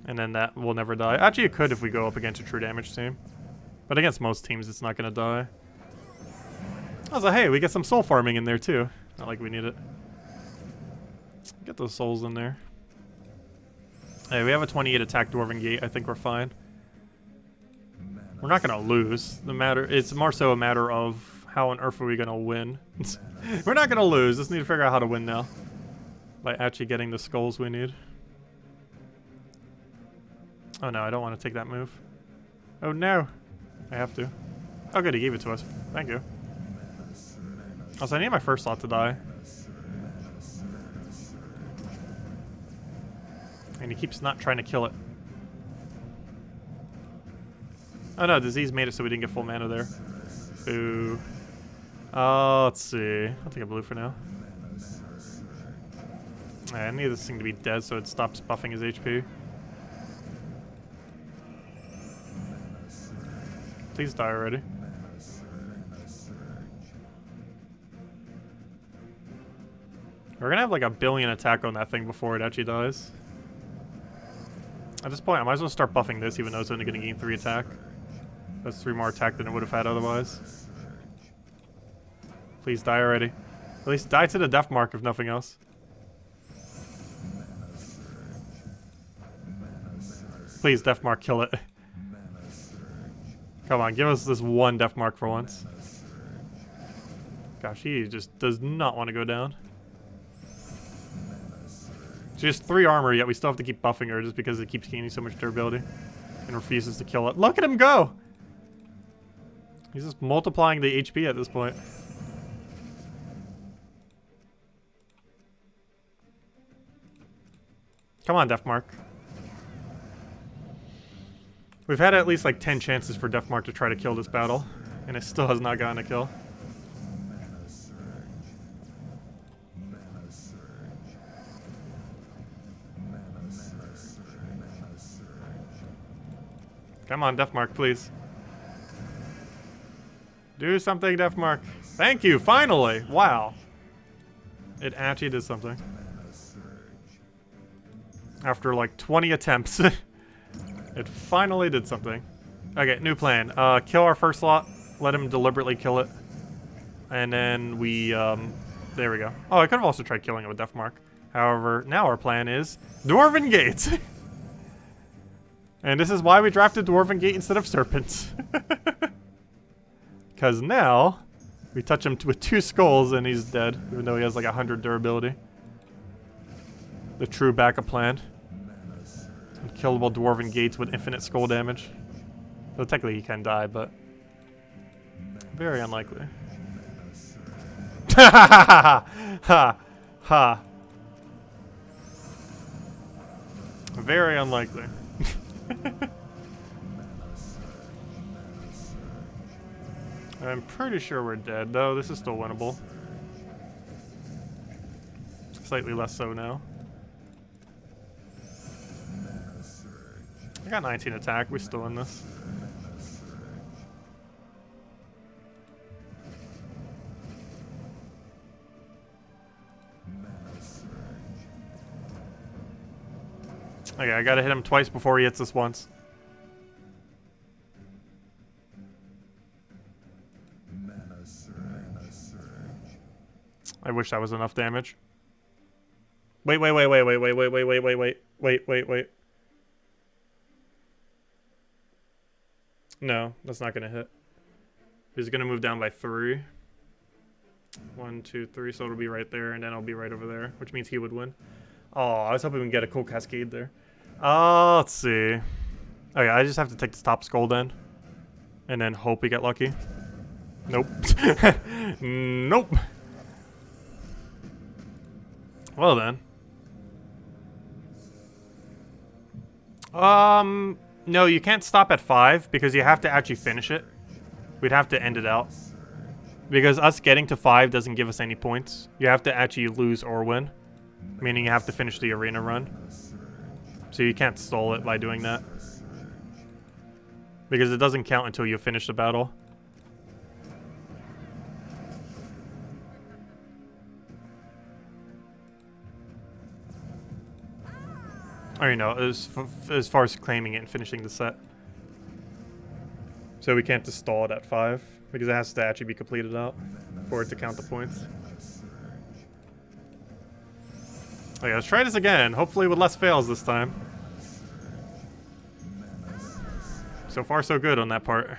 And then that will never die. Actually, it could if we go up against a true damage team. But against most teams, it's not going to die. I was like, hey, we get some soul farming in there too. Not like we need it. Get those souls in there. Hey, we have a 28 attack Dwarven Gate. I think we're fine. We're not going to lose. It's more so a matter of how on earth are we going to win. We're not going to lose. Just need to figure out how to win now. By actually getting the skulls we need. Oh no, I don't want to take that move. Oh no. I have to. Oh good, he gave it to us. Thank you. Also, I need my first slot to die. And he keeps not trying to kill it. Oh no, disease made it so we didn't get full mana there. Boo. Let's see. I'll take a blue for now. I need this thing to be dead so it stops buffing his HP. Please die already. We're gonna have like a billion attack on that thing before it actually dies. At this point, I might as well start buffing this even though it's only gonna gain 3 attack. That's 3 more attack than it would have had otherwise. Please die already. At least die to the death mark if nothing else. Please, death mark, kill it. Come on, give us this one death mark for once. Gosh, he just does not want to go down. She has 3 armor, yet we still have to keep buffing her just because it keeps gaining so much durability. And refuses to kill it. Look at him go! He's just multiplying the HP at this point. Come on, Death Mark. We've had at least like 10 chances for Death Mark to try to kill this battle, and it still has not gotten a kill. Come on, Death Mark, please. Do something, Death Mark. Thank you, finally! Wow. It actually did something. After like 20 attempts. It finally did something. Okay, new plan. Kill our first slot. Let him deliberately kill it. And then we, there we go. Oh, I could have also tried killing it with Death Mark. However, now our plan is Dwarven Gate. And this is why we drafted Dwarven Gate instead of Serpents. Because now, We touch him with 2 skulls and he's dead, even though he has like 100 durability. The true backup plan. Unkillable dwarven gates with infinite skull damage. Though technically he can die, but very unlikely. Ha ha ha ha ha. Very unlikely. I'm pretty sure we're dead, though. This is still winnable. Slightly less so now. I got 19 attack. We still in this. Okay, I gotta hit him twice before he hits us once. I wish that was enough damage. Wait. No, that's not gonna hit. He's gonna move down by 3. 1, 2, 3, so it'll be right there, and then I'll be right over there, which means he would win. Oh, I was hoping we can get a cool cascade there. Let's see. Okay, I just have to take the top skull then. And then hope we get lucky. Nope. Nope. Well then. No, you can't stop at 5 because you have to actually finish it. We'd have to end it out. Because us getting to 5 doesn't give us any points. You have to actually lose or win. Meaning you have to finish the arena run. So you can't stall it by doing that. Because it doesn't count until you finish the battle. Or, you know, as far as claiming it and finishing the set. So we can't just stall it at 5. Because it has to actually be completed out for it to count the points. Okay, let's try this again. Hopefully with less fails this time. So far, so good on that part.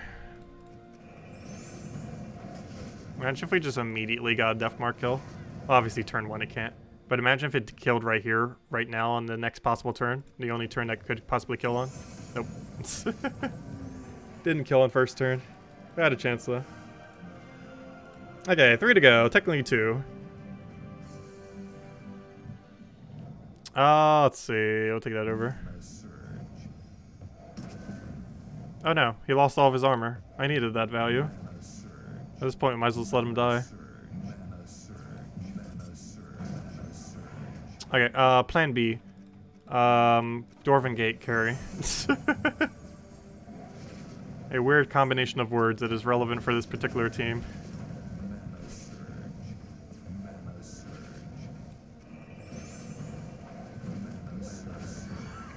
Imagine if we just immediately got a death mark kill. Obviously, turn 1 it can't. But imagine if it killed right here, right now, on the next possible turn. The only turn that could possibly kill on. Nope. Didn't kill on first turn. We had a chance, though. Okay, 3 to go. Technically 2. Let's see. I'll take that over. Oh no, he lost all of his armor. I needed that value. At this point, we might as well just let him die. Okay, plan B. Dwarven Gate carry. A weird combination of words that is relevant for this particular team.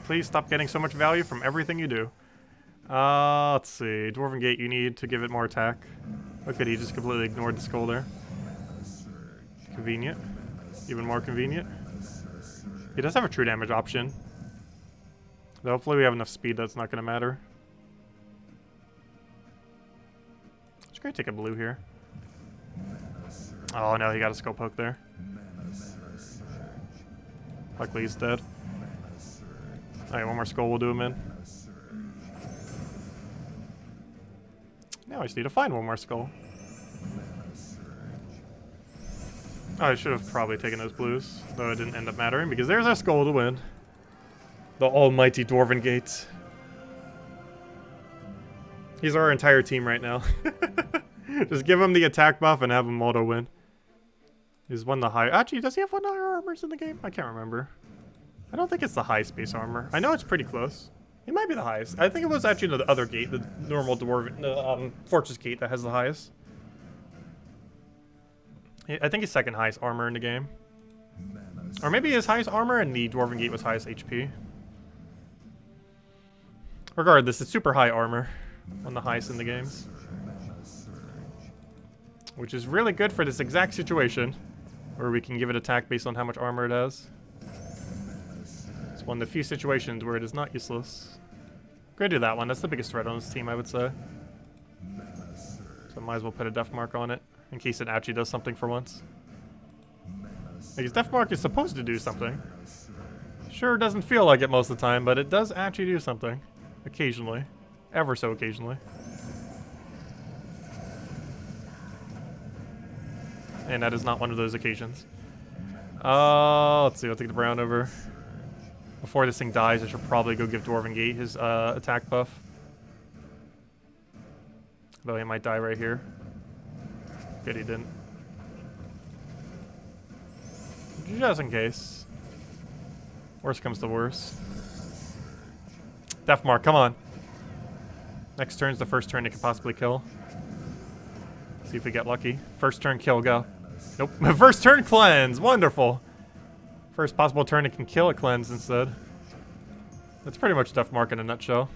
Please stop getting so much value from everything you do. Let's see. Dwarven Gate, you need to give it more attack. Look at he just completely ignored the skull there. Convenient. Even more convenient. He does have a true damage option. Though hopefully we have enough speed that's not going to matter. Just going to take a blue here. Oh no, he got a skull poke there. Luckily he's dead. Alright, one more skull will do him in. Now I just need to find one more skull. Oh, I should have probably taken those blues, though it didn't end up mattering, because there's our skull to win. The almighty Dwarven Gate. He's our entire team right now. Just give him the attack buff and have him auto win. He's one of the high... Actually, does he have one of the higher armors in the game? I can't remember. I don't think it's the highest base armor. I know it's pretty close. It might be the highest. I think it was actually the other gate, the normal Dwarven... Fortress Gate that has the highest. I think his second highest armor in the game. Or maybe his highest armor and the Dwarven Gate was highest HP. Regardless, it's super high armor. One of the highest in the games. Which is really good for this exact situation. Where we can give it attack based on how much armor it has. It's one of the few situations where it is not useless. Go do that one. That's the biggest threat on this team, I would say. So might as well put a death mark on it. in case it actually does something for once. Because Deathmark is supposed to do something. Sure doesn't feel like it most of the time, but it does actually do something. Occasionally. Ever so occasionally. And that is not one of those occasions. Let's see, I'll take the Brown over. Before this thing dies, I should probably go give Dwarven Gate his attack buff. Though he might die right here. Good, he didn't. Just in case. Worst comes to worst. Deathmark, come on. Next turn's the first turn it can possibly kill. See if we get lucky. First turn kill, go. Nope. First turn cleanse. Wonderful. First possible turn it can kill, it cleanse instead. That's pretty much Deathmark in a nutshell.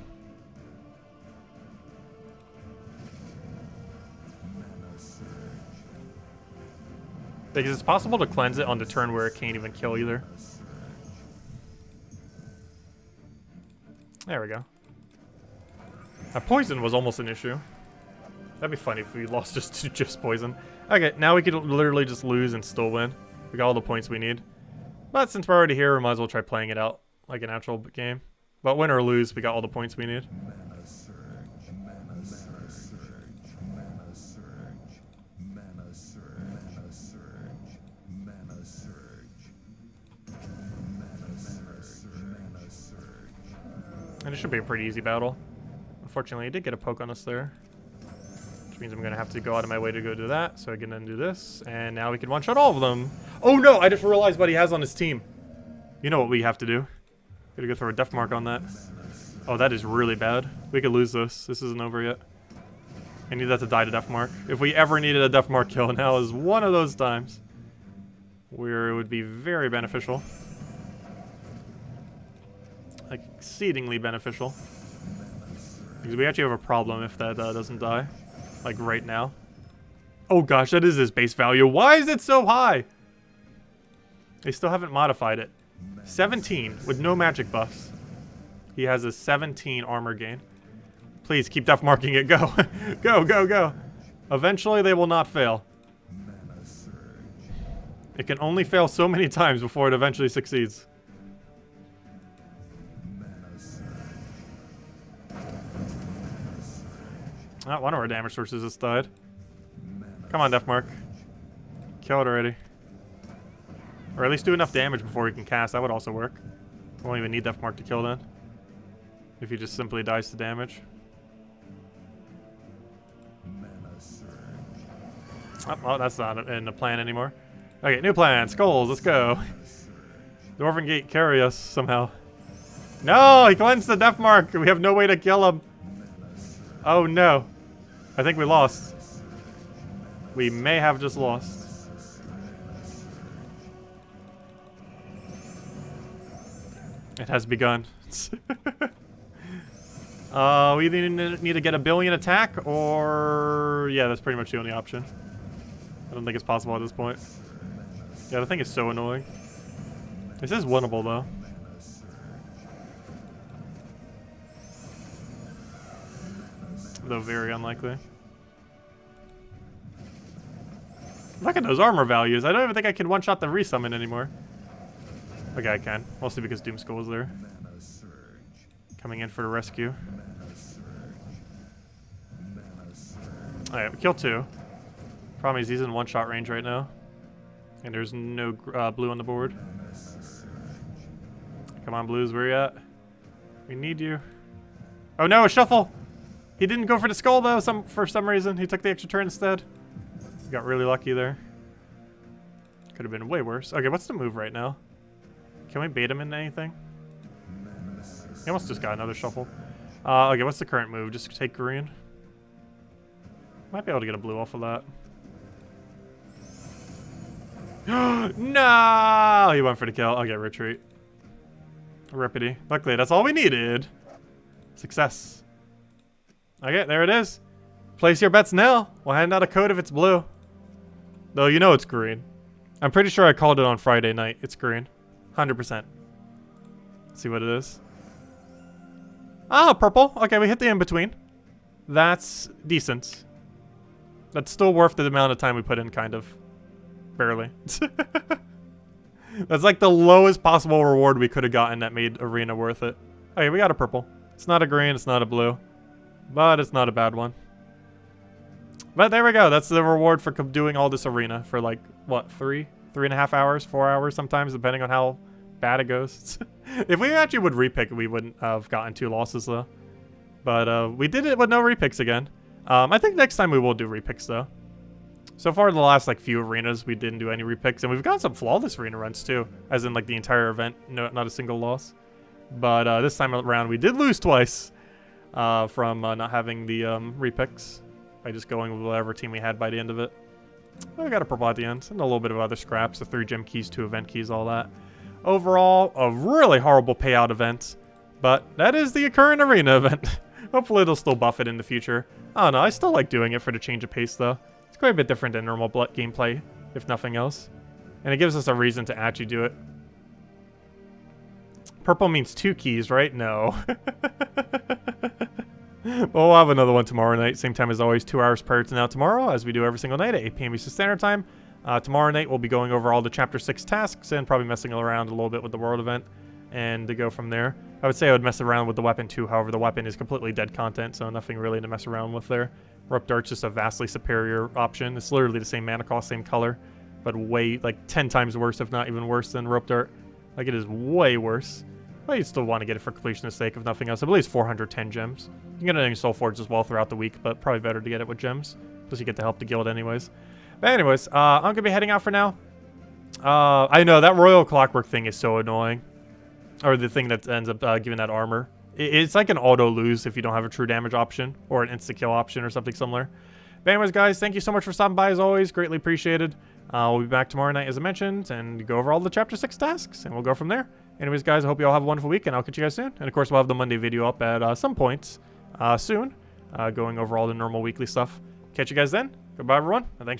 Because it's possible to cleanse it on the turn where it can't even kill either. There we go. Poison was almost an issue. That'd be funny if we lost just to just poison. Okay, now we could literally just lose and still win. We got all the points we need. But since we're already here, we might as well try playing it out like an actual game. But win or lose, we got all the points we need. And it should be a pretty easy battle. Unfortunately, I did get a poke on us there. Which means I'm going to have to go out of my way to go do that. So I can then do this. And now we can one-shot all of them. Oh no! I just realized what he has on his team. You know what we have to do. Gotta go throw a Deathmark on that. Oh, that is really bad. We could lose this. This isn't over yet. I need that to die to Deathmark. If we ever needed a Deathmark kill, now is one of those times. Where it would be very beneficial. Like, exceedingly beneficial. Because we actually have a problem if that doesn't die. Like, right now. Oh gosh, that is his base value. Why is it so high? They still haven't modified it. 17 with no magic buffs. He has a 17 armor gain. Please keep Deathmarking it. Go. Go, go, go. Eventually, they will not fail. It can only fail so many times before it eventually succeeds. Oh, one of our damage sources has died. Come on, Deathmark. Kill it already. Or at least do enough damage before he can cast. That would also work. Won't even need Deathmark to kill then. If he just simply dies to damage. Oh, that's not in the plan anymore. Okay, new plan. Skulls, let's go. Dwarven Gate, carry us somehow. No, he cleansed the Deathmark. We have no way to kill him. Oh no. I think we lost. We may have just lost. It has begun. We either need to get a billion attack or... yeah, that's pretty much the only option. I don't think it's possible at this point. Yeah, the thing is so annoying. This is winnable though. Though very unlikely. Look at those armor values. I don't even think I can one-shot the resummon anymore. Okay, I can. Mostly because Doomskull was there. Coming in for the rescue. Alright, we killed 2. Problem is he's in one-shot range right now. And there's no blue on the board. Come on, blues, where you at? We need you. Oh no, a shuffle! He didn't go for the skull though, for some reason. He took the extra turn instead. Got really lucky there. Could have been way worse. Okay, what's the move right now? Can we bait him into anything? He almost just got another shuffle. Okay, what's the current move? Just take green. Might be able to get a blue off of that. No! He went for the kill. Okay, retreat. Rippity. Luckily, that's all we needed. Success. Okay, there it is. Place your bets now. We'll hand out a code if it's blue. Though you know it's green. I'm pretty sure I called it on Friday night. It's green. 100%. Let's see what it is. Ah, purple. Okay, we hit the in-between. That's decent. That's still worth the amount of time we put in, kind of. Barely. That's like the lowest possible reward we could have gotten that made Arena worth it. Okay, we got a purple. It's not a green, it's not a blue. But it's not a bad one. But there we go. That's the reward for doing all this Arena for like, what, 3.5 hours, 4 hours sometimes, depending on how bad it goes. If we actually would repick, we wouldn't have gotten 2 losses though. But we did it with no repicks again. I think next time we will do repicks though. So far, the last like few arenas, we didn't do any repicks, and we've got some flawless arena runs too, as in like the entire event, no, not a single loss. But this time around, we did lose twice from not having the repicks by just going with whatever team we had by the end of it. But we got a purple at the end, and a little bit of other scraps, the 3 gem keys, 2 event keys, all that. Overall, a really horrible payout event, but that is the current arena event. Hopefully, they'll still buff it in the future. I don't know, I still like doing it for the change of pace though. It's quite a bit different than normal gameplay, if nothing else. And it gives us a reason to actually do it. Purple means 2 keys, right? No. Well, we'll have another one tomorrow night. Same time as always, 2 hours prior to now tomorrow, as we do every single night at 8 p.m. Eastern Standard Time. Tomorrow night, we'll be going over all the Chapter 6 tasks and probably messing around a little bit with the World event. And to go from there. I would say I would mess around with the weapon too. However, the weapon is completely dead content, so nothing really to mess around with there. Rope Dart's just a vastly superior option. It's literally the same mana cost, same color, but way, like 10 times worse, if not even worse than Rope Dart. Like, it is way worse. But you still want to get it for completion's sake, if nothing else. I believe it's 410 gems. You can get it in Soul Forge as well throughout the week, but probably better to get it with gems. Plus you get to help the guild anyways. But anyways, I'm going to be heading out for now. I know, that Royal Clockwork thing is so annoying. Or the thing that ends up giving that armor. It's like an auto-lose if you don't have a true damage option. Or an insta-kill option or something similar. But anyways, guys, thank you so much for stopping by as always. Greatly appreciated. We'll be back tomorrow night, as I mentioned, and go over all the Chapter 6 tasks. And we'll go from there. Anyways, guys, I hope you all have a wonderful week, and I'll catch you guys soon. And, of course, we'll have the Monday video up at some point soon. Going over all the normal weekly stuff. Catch you guys then. Goodbye, everyone. And thanks for